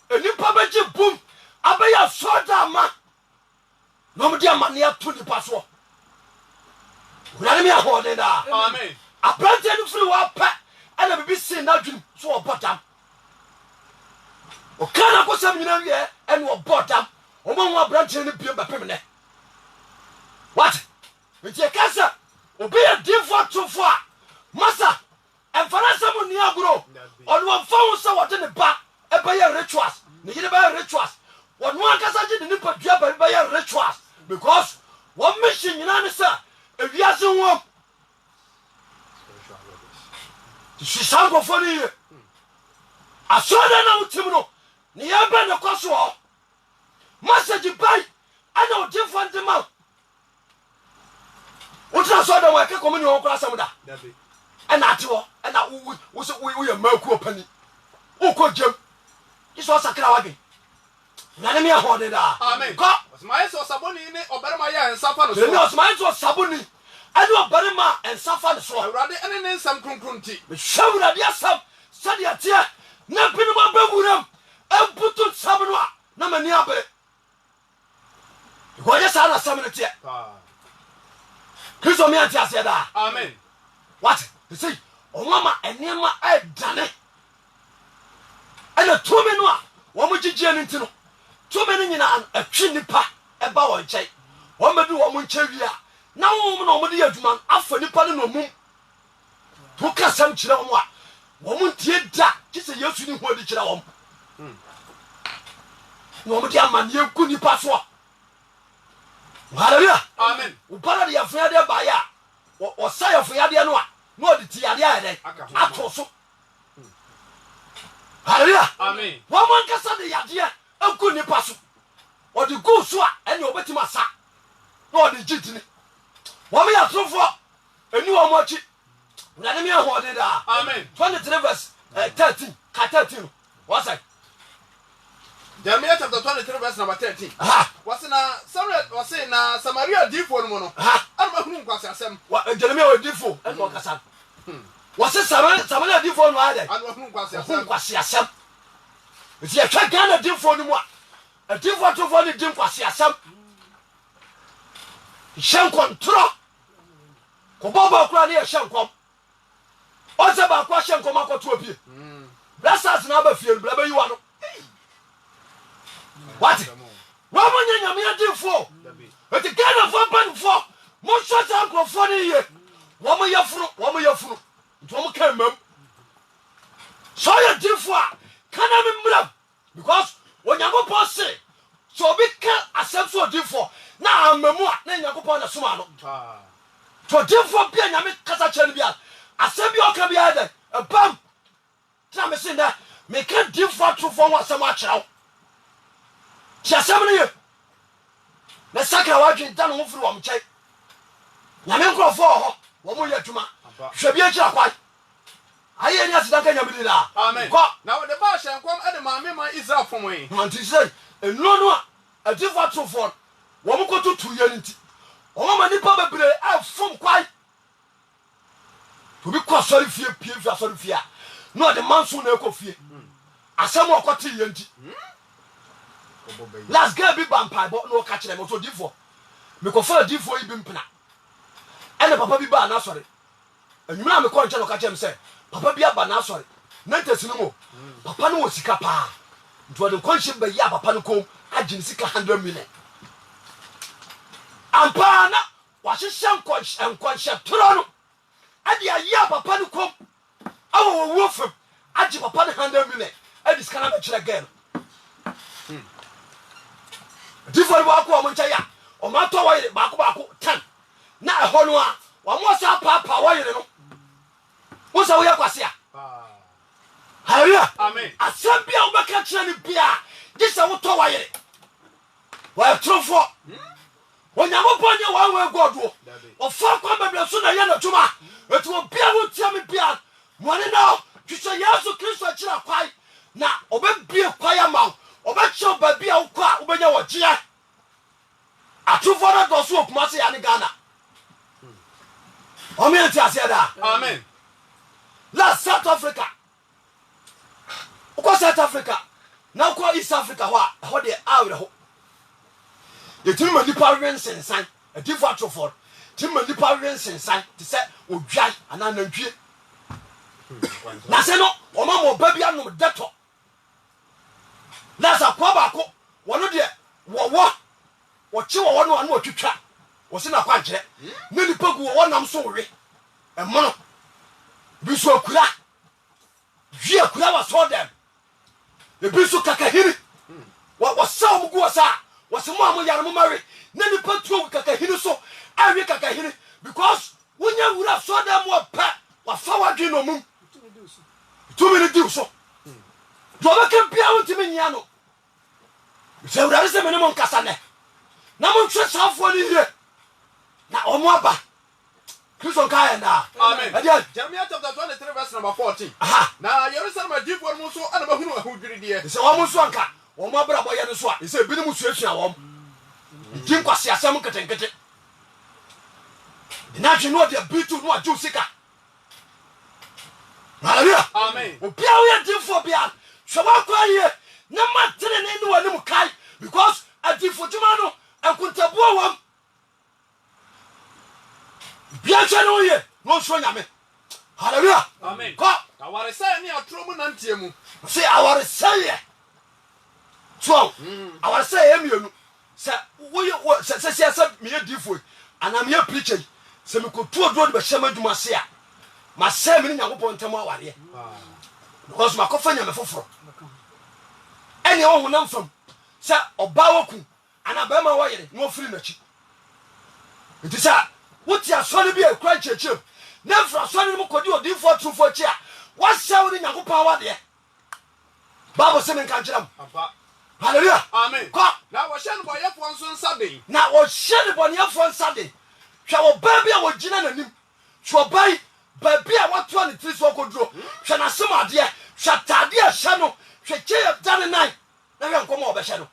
a nipa bɛgye bom abɛyɛ asɔɔda ama na ɔmo de amanneɛ to nipa soɔ wurade mi ahoɔden daa aberanteɛ no firi hɔ apɛ ɛna bibi si n'adwene so ɔbɔ dam ɔka na akɔsɛm nyina wiɛ ɛne ɔbɔ dam ɔmo ho aberanteɛ no biem bɛpem nɛ what nti ɛka sɛ obi yɛ dinfoɔ tofo a masa ɛmfana sɛ mo nni agoro ɔne wɔmfa ho sɛ wɔde ne ba ɛbɛyɛ rituals ne yere bɛyɛ rituals wɔno ankasa gye ne nipa dua baabi bɛyɛ rituals because wɔn mission nyinaa ne sɛ ewiase nwom sisa nkɔfoɔ no yie asɔɔda na wotim no ne yɛbɛ ne kɔ so hɔ masagye bai ɛna ɔdinfoɔ ntema wotena asɔɔda mu ɛka kɔmɔ ne hɔ kora asɛm da ɛna ate hɔ ɛna woyɛ maakuo pani wokɔ gyam gye sɛ ɔsakra wadwen nane me ahoɔden daa kɔ ɔsɛmayɛ sɛ ɔsaboni ne ɔbarima yɛ nsa fa no so ɔsɛmayɛ sɛ ɔsaboni ɛne ɔbarima nsa fa no so awurade ɛne ne nsɛm kronkron nti mehwɛ wurade asɛm sɛdeɛ teɛ na binom abɛwuram ɛmputo nsɛm no a na m'ani abere wɔyɛ saa na asɛm no teɛ kristo meante aseɛ daa amen wate ɛsɛ ɔmo ama ɛnneɛma ɛdane ɛna tumi no a wɔmo gyegyeɛ no nti no tumi no nyinaa atwi nipa ɛba wɔn nkyɛn wɔn bɛdu wɔn nkyɛn wie a na wɔn na wɔn de yɛ adwuma no afa nipa no na ɔmum to ka sɛm kyerɛ wɔn a wɔn ntie da gye sɛ yesu ne ho adi kyerɛ wɔn na wɔn de amanneɛ gu nipa soɔ hallelujah amen wobara de yɛfoyadeɛ baeɛ a ɔsa yɛfoyadeɛ no a na ɔde ti yadeɛ ayɛ dɛn ato so hallelujah amen wɔn ankasa de yadeɛ agu nipa so ɔde gu so a ɛne ɔbɛtumi asa na ɔde gye tini wɔn yɛ atorofoɔ ɛni wɔn akyi wurade mi ahoɔden daa amen 23 verse 13 ka 13 no wɔsɛ Jeremiah chapter 23 verse number 13 wɔse na Samuel wɔse na Samaria diifo no mu no arma hunu nkwase asɛm Jeremiah wɔ diifo ɛna ɔkasa wɔse Samaria diifo no ayɛ arma hunu nkwase hunu asɛm nkwase asɛm nti yɛhwɛ Ghana diifo no mu a adiifo atorofoɔ ne di nkwase asɛm hyɛ nkɔntorɔ kɔbɔ baakora ne yɛhyɛ nkɔm ɔsɛ baako ahyɛ nkɔm akɔto apie blessers na aba fie no bla bɛyi wa no wate wɔmo nyɛ nyame adiifoɔ ɛti Ghanafoɔ mpanimfoɔ monhwɛ saa nkurɔfoɔ no yie wɔmo yɛ funu nti wɔmo ka mmam sɛ ɔyɛ diifoɔ a kana me mmeram because onyankopɔn se sɛ obi ka asɛm so odiifoɔ na amamu a na nyankopɔn na soma no to odiifoɔ bia nyame kasa kyerɛ no bia asɛm bi ɔka biara dɛ ɛbam tena me se ndɛ meka diifoɔ atorofoɔ ho asɛm akyerɛ wo ti asɛm no ye na sakra wadwen da no ho firi wɔm nkyɛn nyame nkurɔfoɔ wɔ hɔ wɔmo yɛ adwuma hwɛ bi akyira kwae ayɛ ni asedanka nyame di daa amen kɔ na wɔde ba hyɛ nkɔm ɛde maame ma Israel fom yi nti sɛ ɛnuo no a adiifoɔ atorofoɔ no wɔmo kɔtoto yɛ no nti ɔma ma nipa bebree afom kwae obi kɔ asɔre fie pie fi asɔre fie a na ɔde manso na ɛkɔ fie asɛm a ɔkɔte yɛ nti last guy bi ba mpaebɔ na ɔka kyerɛ me ɔsɛ odiifoɔ mekɔfa adiifoɔ yi bi mpena ɛne papa bi baa n'asɔre anwumena a mekɔ nkyɛn na ɔka kyerɛ me sɛ papa bi aba n'asɔre na ntasi no mu papa no wɔ sika paa nti ɔde nkɔnhyɛ bayi a papa no kɔm agye ne sika 100 million ampaa na wahyehyɛ nkɔnhyɛ toro no ɛde ayɛ a papa no kɔm awɔ wɔwuo fam agye papa no 100 million ɛde sika no bɛkyerɛ gɛ no diifoɔ no baako a ɔmo nkyɛn a ɔmo atɔ wɔyere baako 10 na ɛhɔ no a wɔn sa paapa wɔyere no wɔn sɛ wɔyɛ kwasi a hallelujah amen asɛm bi a wɔbɛka kyerɛ ne bia gye sɛ wotɔ wɔyere wɔyɛ torofo Onyamopon ye wan we godo ofa kwa bebia so na ye na dwuma etu obia wo tia me bia mone na twise Yesu Kristo akira kwai na obebie kwai ama obeche ba bia wo kwa obenya wo gye atufo na do so okuma se ya ne Ghana omi enti ase da amen la South Africa uko South Africa na uko East Africa ho de awre ho the team of the parents and sign a different for team of the parents and sign to say o dry and anantwie na se no o ma mo ba bia no deto na sa kwa ba ko wono de wo chi wo no anu otwitwa wo se na kwa nkere na ni pagu wo nam so we e mono bi so akura wi akura wa so dem e bi so kakahiri wo sa mo go sa wasemo am yare mo mari na ni patuo kakahiri so awe kakahiri because wonya wura so dem wo pa wa fa wadwe no mum 2 minutes so do ba ke bia wontimi nya no se wura se me mo nkasa ne na mo twe safo ni hie na omo aba Kristo ka na amen Jeremiah chapter 23 verse number 14 na Jerusalem adifo mo so ana bahunu ahudwiri se wo mo so anka omo abra boye no so a se bi ni mu suasua wo din kwase asem ketenkete na twe no de bitu no aju sika hallelujah amen obia wo ye dinfo bia hwa kwa ye na matere ne ni wani mu kai because adifo juma no enkuntabuo wam bia twa no ye no so nyame hallelujah amen ko aware say ni atro mu nantie mu se aware say so aware say emienu se wo se me difo ana me preacher se me ko tuo do de be hyema dwuma se a ma se me Nyankopɔn ntam aware because ma ko fa nyame foforo ene wo honam fam se oba woku ana ba ma wo yere no firi nachi nti sa wuti asɔre bi ekura chechim na fra asɔre mu kodi odifo trufo chi a wa se wo Nyankopɔn awade Bible se me kan kyerem hallelujah amen ko na wo hye no boyefo nso nsaden na wo hye no boyefo nsaden hwa wo ba bi a wo gina nanim hwa bai ba bi a wo to ne tiri so koduro hwa na semade hwa tade a hye no hwa che dane nan na hwa nkoma wo be hye no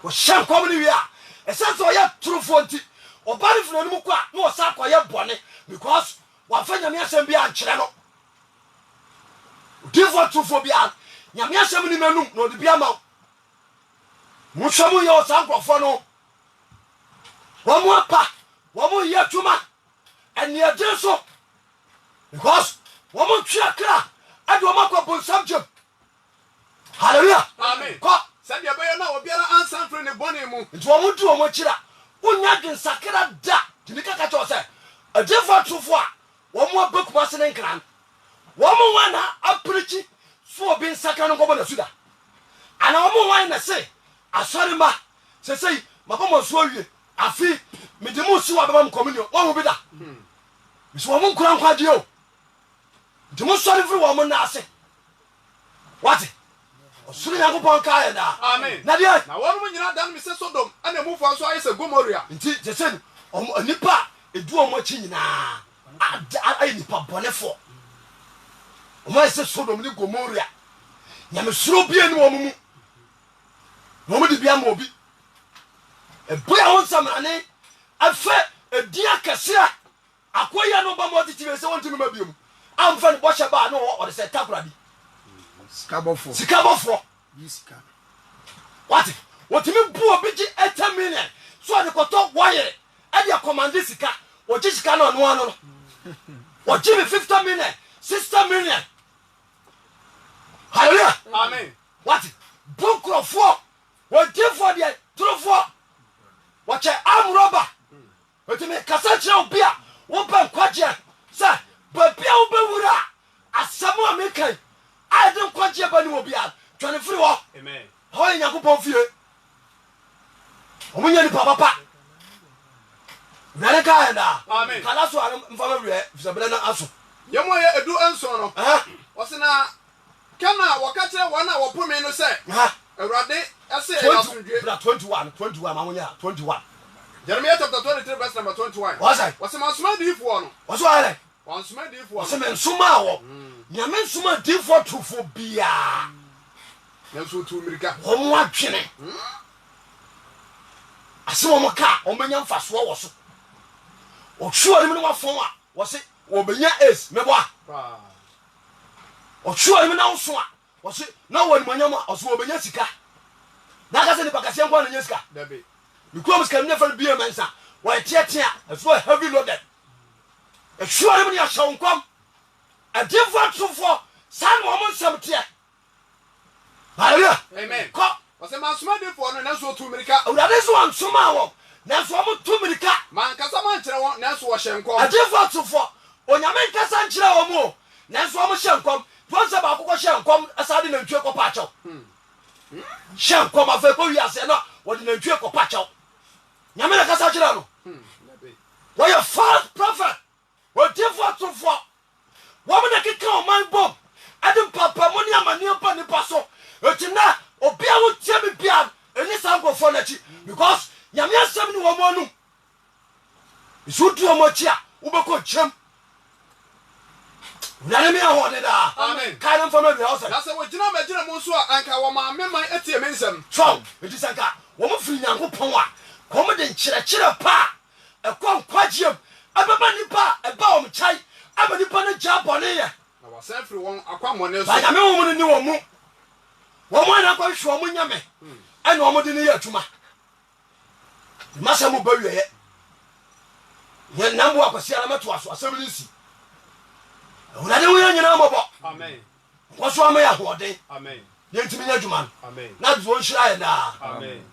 wo hye nkoma ni wi a esenso wo ya trufo nti oba ne funu anim kwa na wo sa kwa ye bone because wa fa nyame asem bi a nkyere no difo trufo bi a nyame asem ni manum no de bia ma mo hwemu ye o san krofo no wo mo apa wo mo ye tuma eni ade so because wo mo twa kra ade wo makwa bonsam jam hallelujah amen ko said ya be na obiara ansan fre ne bone mu nti wo mo du wo mo kira unya den sakra da tinika ka cho se ade fo trufo a wo mo abakuma se ne nkran wo mo wana aprichi so bin sakra no gobo na suda ana wo mo wan na se asori ma se sei makomo so awie afi medimu si wa baba m communion wo mo bi da biso wo mo nkura nkwaje o dimu sori firi wo mo na ase what osuri Nyankopɔn ka ya da amen na dia na wo mo nyina dan mi se Sodom ana mu fo so ayese Gomorrah nti je se nipa edu o mo chi nyina ai nipa bonefo o mo se Sodom ni Gomorrah nyame suro bia ni wo mu mo di bia mo bi e boya won samane afa edia kasia akoya no ba mo di tibe se won tinu ma biom amfa ni bo sheba no o de se takura bi sikabofo Yiska. what me bu obi gi 8 million so de koto wire e de command sika o gi sika no no no o gi me 50 million 60 million hallelujah amen what bunkrofo o gi for the trofo what am robber o ti me kasa kire obi a wo ban kwaje say ba bia wo be wura asamo amekan I don't quite hear any more. 23 war. amen How in Yakupon fear? When you papa, Nane ka na. Amen. Kala so an mfama we fisabele na aso. Yemo ye edu enso no. Osena kana wakatre wana wopome no se. Awurade ase asundwe. 21 mamunya 21. Jeremiah chapter 23 verse number 21. Wase masoma difo no. Waso ale. Wansoma difo. Wase mensoma wo. Nyame nsoma difo tufo bia. Nanso tu mirika. Omo atwene. Ase wo ka omenya mfaso wo so. Otwuo ni wafon a wase obenya ace meboa. Otwuo ni na woso a wase na woni manyam a oso obenya sika. Na ka se ni pakase nko na nya sika. Dabe. Because can never be a mensa. Why tia as well heavy loaded. A sure many a shall come. A different truth for some woman some tear. Hallelujah. Amen. Wase masoma difo no nanso tu mirika. That is one tomorrow. Nanso am 2 minutes. Man kasa man kire won nanso wo hyenkom. A different truth for onyame kasa nkire wo mo. Nanso am hyenkom. Once about ko hyenkom asade na ntwe ko pa chaw. Hyenkom afa ko wiase no wo de na ntwe ko pa chaw. Nyame na kasa kire no. Why a false prophet? What different truth for? Woman that can come my bomb. Adam papa money amani apa ni paso. Etina obi a wo tie me bia eni sango for na chi because nyame asem ni wo mo nu. Isu tu o mo chi a wo be ko chem. Nane me ahode da. Amen. Kind for me house. Na se wo gina magina mo so a anka wo ma me man etie me nsem. So, it is anka wo mo firi nyankopon a ko mo de nkyerɛkyerɛ pa ekɔ nkwagiem ababa nipa eba wo mchai aba nipa na gya bɔne yɛ. Na wasan firi won akwamone so. Ba nyame wo mo ni wo mu. Wo mo na kwa hwe wo nyame. Ɛna wo mo de ne yɛ atuma. Masa mo ba wiye. Ye nambo akwasi ala mato aso asɛm ni si. Awurade wo yɛ nyina mɔbɔ. Amen. Wo so ama yɛ hoɔden. Amen. Ye ntimi nya adwuma. Amen. Na do nhyira yɛ na. Amen.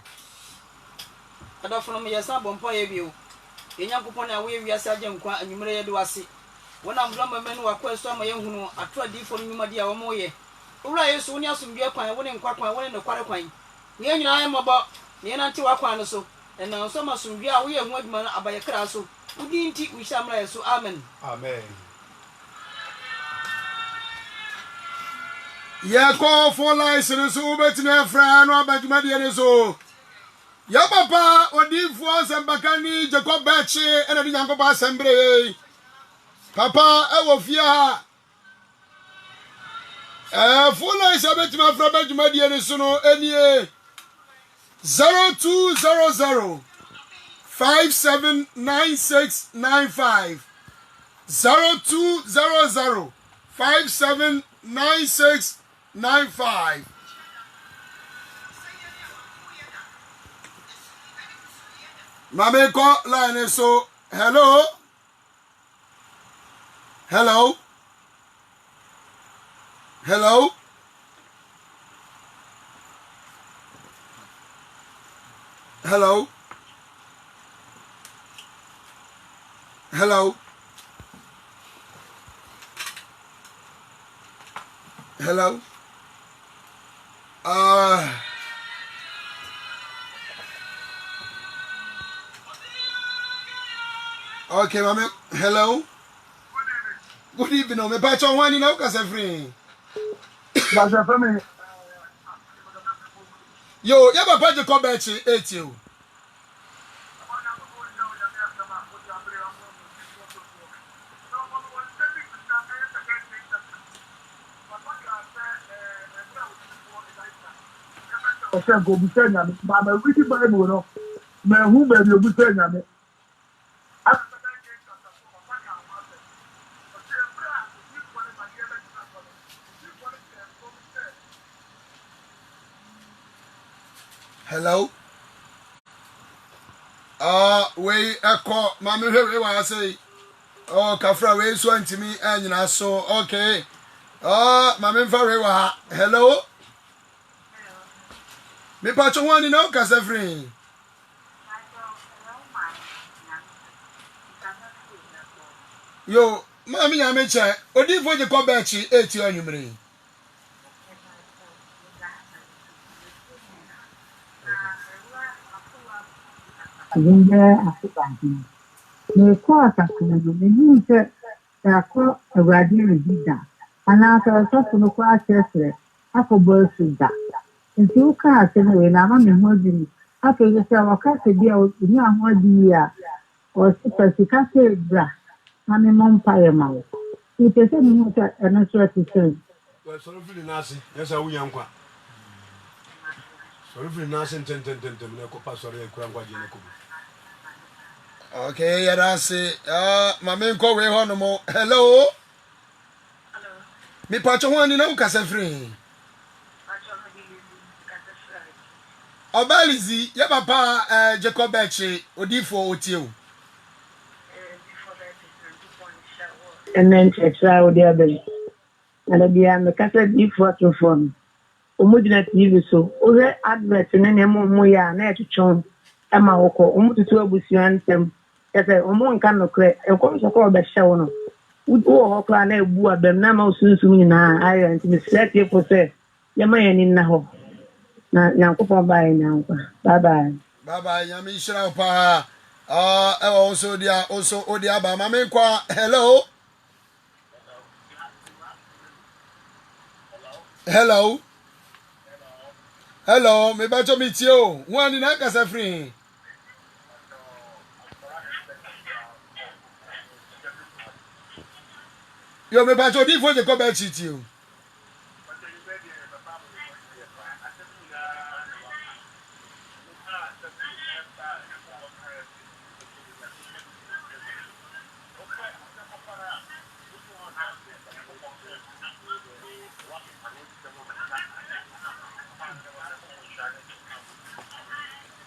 Adofo no me yesa bompa ye bio. Enyankopon na wo ye wiase agye nkwa anwumere ye de wase. Wona mbrama me no wakɔ so ama ye hunu ato adifo no nwumade a wo mo ye. Owura Yesu woni asomdwe kwan wo ne nkwa kwan wo ne nokware kwan. Ne nyina ye mɔbɔ. Ne nante wakwan no so. Ɛna so masomdwe a wo ye hu adwuma no abaye kra so. Udi nti wo hyamra Yesu. Amen. Amen. Yeah, call for license so betime fra no abadwuma de ne so. Ya papa odifo asembakani Jacob Bechi ena di Nyankopɔ assemble. Papa e wo fie ha. For license betime fra abadwuma de ne so no enie 0200 579695 0200 579695. Mame ko line so hello. Hello. Hello. Hello. Hello. Hello. Okay, mama. Hello. Good evening. Me patch on one now, cause free. That's a family. Yo, you have a patch come back to 8 you. Okay, go be saying that. But I'm reading Bible, no. Man, who may be saying that? Hello. We echo, Mammy, here I say. Oh, Kafra, we so to me, and you know, so okay. Mammy, very well. Hello. Me patch one in all, cause free. Yo, Mammy, I may check. Or did you come back to 80 on you? I think there are Me ko asafo do me hu se ko awurade redi da ana ka asafo no ko akyerɛ akɔbɔ su da nti wo ka ase no we na ma me ho di afọ yi sɛ wɔka sɛ bi a ni ahoɔden a ɔsɛ sika sɛ bra na me mɔ mpaeɛ ma wo nti sɛ me hu sɛ ɛno nso ɛte sɛ sɔre firi n'ase yɛsɛ wonya nkwa sɔre firi n'ase ntɛntɛntɛntɛm na ɛkɔpa sɔre akura nkwagye no kɔbu okay yɛda ase mame nkɔ wei hɔ no mo hello mepatwɔ ho ani na wokasa firi Obalizi, ya papa Jacob Beche, Odifo Otio. And then try with the other. And I'll be on the cassette before to phone. Omudina TV so, over adverts and then Moya, net to chon, Emma Oko, Omutu Busian Tem, as a Omon can of credit, a comes of all the shower. Would all clan a boo at them now soon in our island to be set here for say, Yamayan in Naho. Na nyankopon bye now. Bye bye. Bye bye. Yami shira pa. Also dia odia ba mame kwa hello. Hello. Hello, me ba to meet you. One na kasa free. Yo me ba to di fo je ko ba cheat you.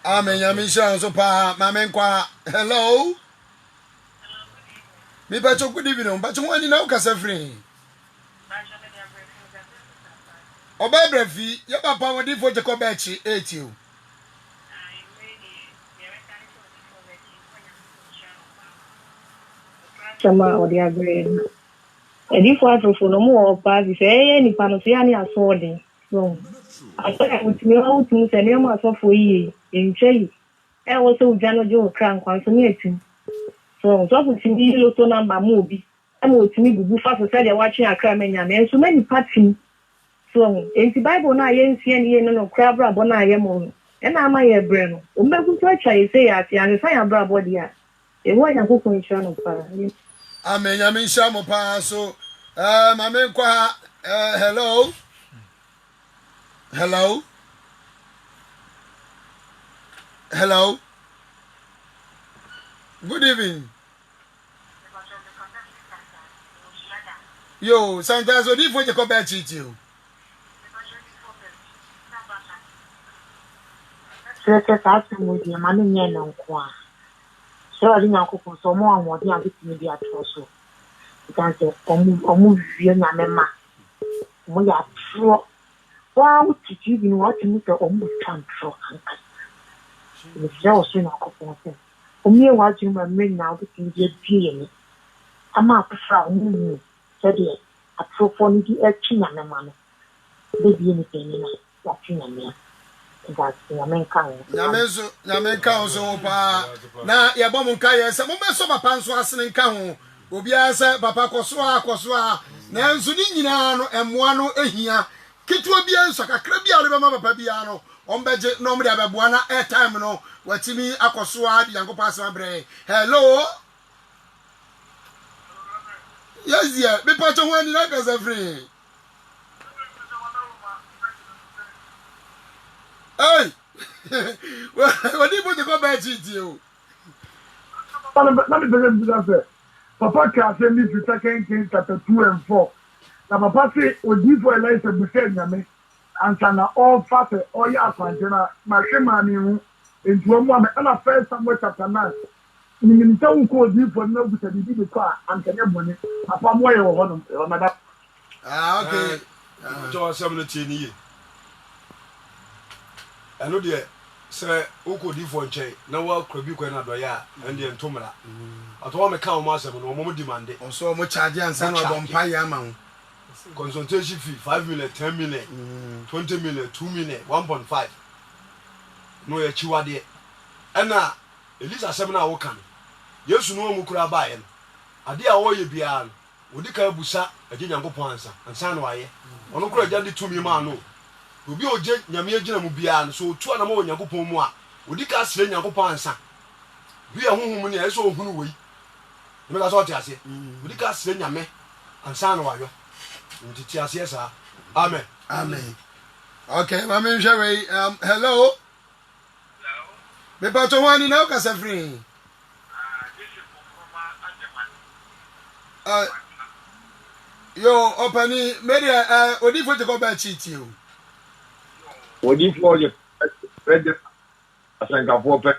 Amen, Yamisha, so pa, Mamenqua, hello. Me but you good evening, but you want to know Casa free. Obebrefi, your papa would for Jacobechi, ate you. Chama or the agree. And if I for no more parties, any panosiani are swording. So I thought I would know to send him myself for ye in Chay. I also Jano Joe Crank consummating. So, to me, Lotto number movie. I'm with me, Bufa Society watching a crime and so many parties. So, in the Bible, I ain't seeing no crab rabona yamon. And I'm my brain. Umber I say at the and fire body. A way I hope in Channel. Amen, Yamisha Mopa, so, Mamenqua, hello. Hello. Hello. Good evening. Yo, sometimes what if you come back to you? So that's with your money and qua. So I didn't know so more and what you have to be at also. You can say, move your mamma. We are true. Wow, did you even watch me the almost control? It's so soon. Only watching my men now to get being. I'm up from said it. A profanity at Chinaman. Baby, anything watching a man. That's the main count. Yamen so pa. Na Yabomuka, some moments of a pants in count. Obiasa, Papa Koswa, Nansunino, and Moano Ehia. Kitwa bianso kakra aleba papa biano ombeje no mde abebuana airtime no watimi akoso adi yankopa asema bre hello yes yeah me pacho ho ani na kasa free hey what do you go back to you let me tell you that Papa can send me to 2 Kings chapter 2 and 4. Na papa say odi for Elisa busen nyame ansa na all fast all ya kwantena ma hwema mi hu entuo mu am na first Samuel chapter 9 ni nta wu ko odi for na busa bibi bi ko ankanya bone papa mo ye wo ho no mada okay jo asem no tie ni ye eno de se uko di for nche na wa krobi ko na do ya ende ntomra ato me ka o ma asem no mo demande so mo charge ansa na bompa ya ma hu consultation fee 5 million, 10 million, 20 million, 2 million, 1.5. No, ya chiwade. And now, Elisa Semina Wokan. yesu no mu kura bae no ade a wo ye bia no odi ka busa agye nyankopɔn ansa na waye ono kura agye de tumi ma no obi ogye nyame agina mu bia no so otu ana ma wo nyankopɔn mu a odi ka sere nyankopɔn ansa bi ahohom ne eso ohunu wei me ka so te ase odi ka sere nyame ansa na wayo ntiti ase sa amen amen. Okay, mami nhwe hello. Me pato wani na ka se free. Yo opani media odi fo te ko ba chiti o. Odi fo je pede asenga fo pe.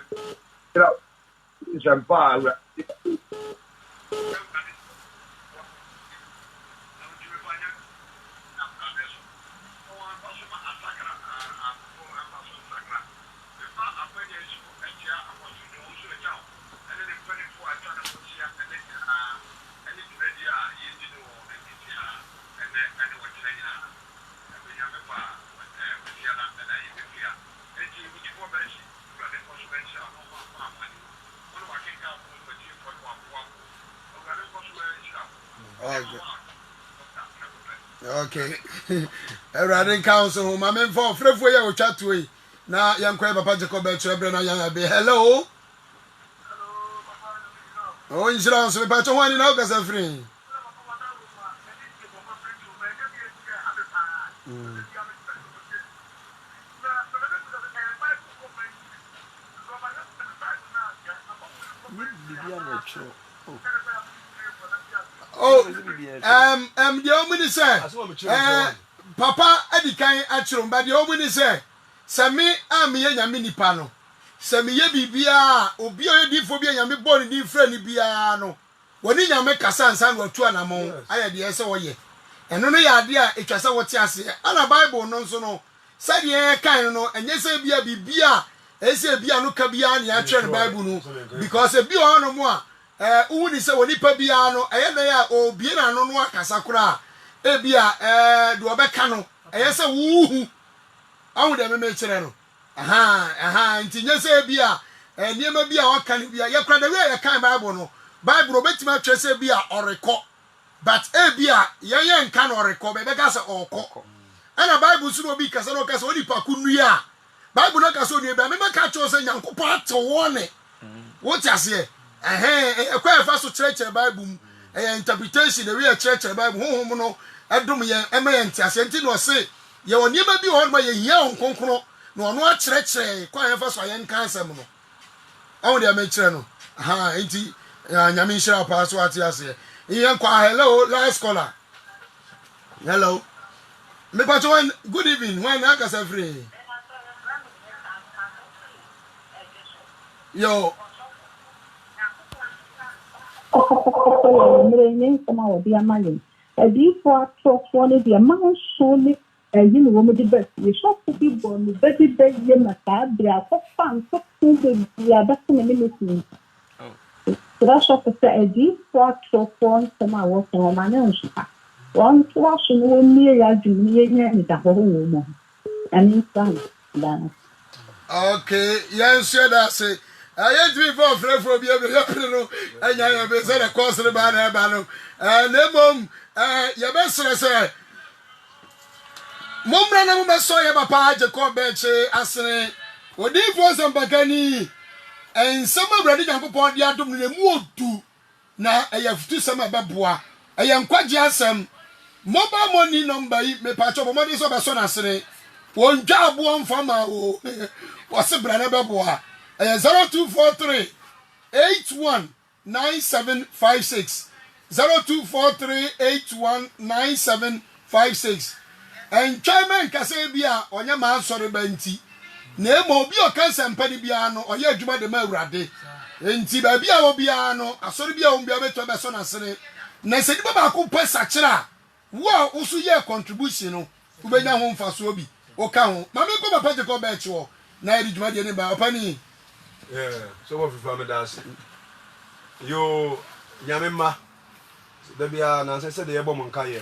Era jampa Okay. Everyone council my men for frefo ya o chat we na yankwa papa Jacob ebre na yan be hello. Oh insurance me pato wani na o ka se free. Oh, the omni say, Papa Edikan Achrum, but the omni say, Sami am ye yamini pano. Sami ye bibia, obio di phobia yami born in friendly biano. When you make a son, son or two anamon, I had the answer ye. And no idea it was what you say, and a Bible non so no. Said ye kind no, and yes, be a bibia, as a biano cabiani, I turn Bible because a bio no more. Uni se woni pa bia no eye na ya obi na no no akasa kura e bia do obeka no eye se wuhu awu de me kire no ntinye se bia niema bia o kan bia ye kura de we ye kan Bible no Bible obetima twa se bia oreko but e bia ye nka no oreko be ga se okọ ana Bible su no bi kasa no kasa odi pa kunu ya Bible no kasa odi be me ka cho se Nyankopon atewo ne wo ti ase ekwa fa so church Bible interpretation the way church Bible honhom no edum ye ema ye ntiase nti no se ye woni ma bi ho ma ye hia onkonkro no ono a church kwa ye fa so ye nka asem no awon de ma kire no nti nyame nhira pa so ati ase ye kwa hello last caller hello me pato one good evening when aka say free yo Come out, dear Malin. A deep for talk for the amount solely, and you know, the best. You shot to be born, Betty Bay, Yamaka, they are for fun, so they are back in the military. So that's what I say a deep for talk for some hours on my own. One washing one near Junior is a whole woman. And in time, okay, yes, that's it. I ain't been for frefo bi e be no anya ya be say the course the ba na ba no nemom ya be sere momra na mo be so ya papa Jacob Beche asene odi fo sem bakani ensem awrade Nyankopon di adom ne mu odu na eya futu sem abeboa eya nkwaje asem mobile money number yi me pa cho mo di so be so na asene wonja abo mfama o wose bra na beboa 0243 819756 0243 819756 and chairman kase bia onye ma ansori banti na emo obi o kansa mpani bia no oye adwuma de ma awurade enti ba bia wo bia no asori bia wo bia beto be so na sene na sedi baba ko pesa kira wo usu ye contribution no ubenya ho mfaso obi o ka ho ma me ko papa je ko be chiwo na edi dwuma de ne ba opani. Yeah, so what if I'm dancing? Yo, Yamima, the Bia, and I said the Ebom Kayen.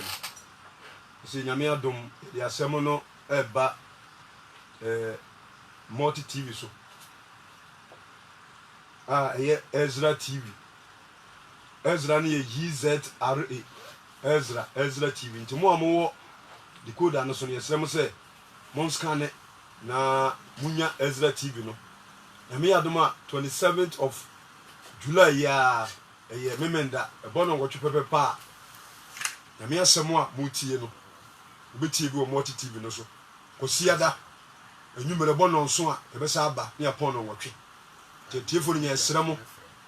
See, Yamia Dum, the Asemono, Eba, multi TV. So, yeah, Ezra TV, Ezra ne YZRA Ezra TV nti mo amowo decoder no so ne yesrem se mon scan na munya Ezra TV no emi adoma 27th of July ya memenda ebono ngotwe pepepa emi asemo a mutie no obetie bi o multi TV no so kosiada enyumere bono nso a ebesa aba ne apon no ngotwe tiefo nya yesrem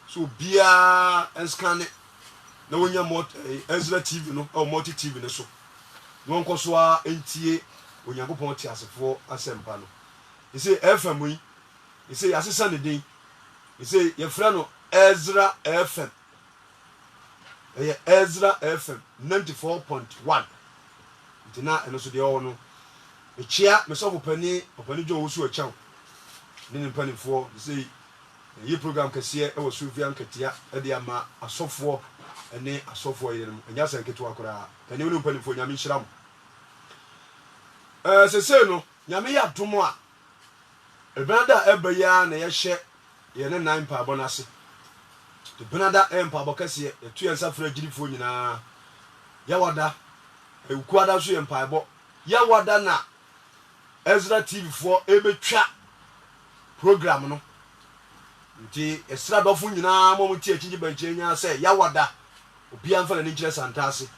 so bia scan na wonya Ezra TV no o multi TV no so no nkoso a entie onyankopon ti asefo asempa no ise FM yi ise yasesa ne din ise yefra no Ezra FM Ezra FM 94.1 ntina eno so de o no echia mesofo pani jo wo su achaw ne panifo ise yi program kase e wo Sufia nketia e de ama asofo ene asofo yirem enya sanketo akora pani wo panifo nyame nhyiram sese no nyame ya domo a ebranda ebaya na ye hye ye ne nine pa bonase de branda empa bokase etu yensa fra girifo nyina ya wada ekuada so empa bo ya wada na Ezra TV fo ebetwa program no nti esra dofo nyina mo ti akiji banche nya se ya wada obi amfa na nkire santase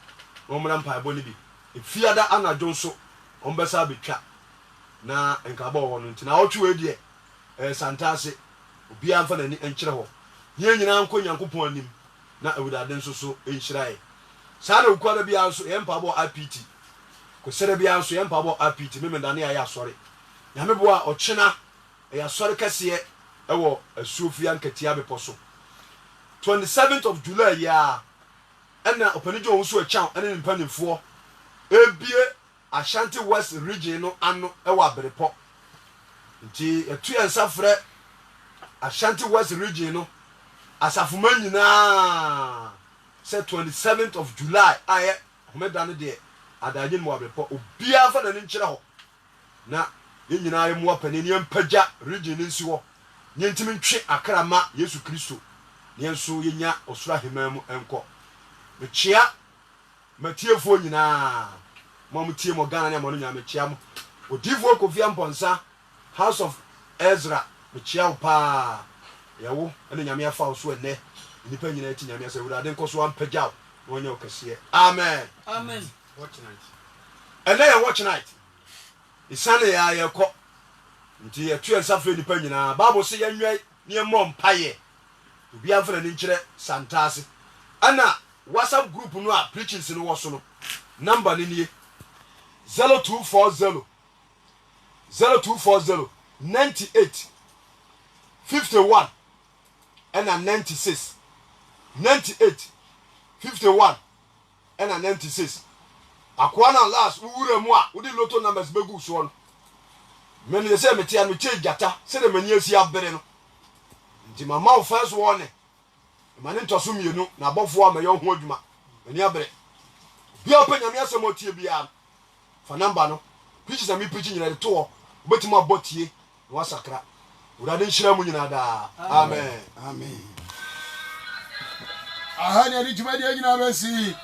mo mra empa bo ne bi efiada anajo so ombesa betwa na enkaba wo no nti na otwe die santase obi amfa na nkire ho ye nyina nko nyankopon anim na awudade nso so enhyirae saa na ukwada bia nso empa bo RPT ko sere bia nso empa bo RPT memenda na ya asore nyame bo a ochena ya asore kase ewo Sufia nketia beposo 27th of July ya ena opanijo wo so achaw ene mpanimfo ebie Ashanti West region no ano ewa Aberepo nti etu ensafre Ashanti West region no asafuma nyina say 27th of July aye homeda no de adaje mo Aberepo obia fa na nkire ho na ye nyina ye mo apani ne mpaja region nsi ho nyentimi ntwe akrama Yesu Kristo ne nso yenya osura hemamu enko mechia matiefo nyina mom tie mo Ghana ne mo nyame chiam odifo Kofi Amponsa House of Ezra me chiam pa yawo ene nyame afa so ene nipa nyina ti nyame asa wurade nkoso ampagyaw wonye okase amen Amen. Watch night. ene ya watch night isane ya yeko nti etu ensafre nipa nyina Bible se yanwe ne mom paye obi amfra ne nkire santase ana WhatsApp group no a preaching se no wo so no number ni nie 0240 98 51 and 96 98 51 and 96 akwana last wure mu a udi lotto numbers begu so no meni se metia no che jata se de mani asi abere no nti mama o first one mani ntoso mienu na abofo amayo ho adwuma mani abere bia opanyame asemotie bia fa number no preach na me preach nyina de to obetima abotie wa sakra urade nhyira mu nyina da amen amen aha ne ri tuma de nyina besi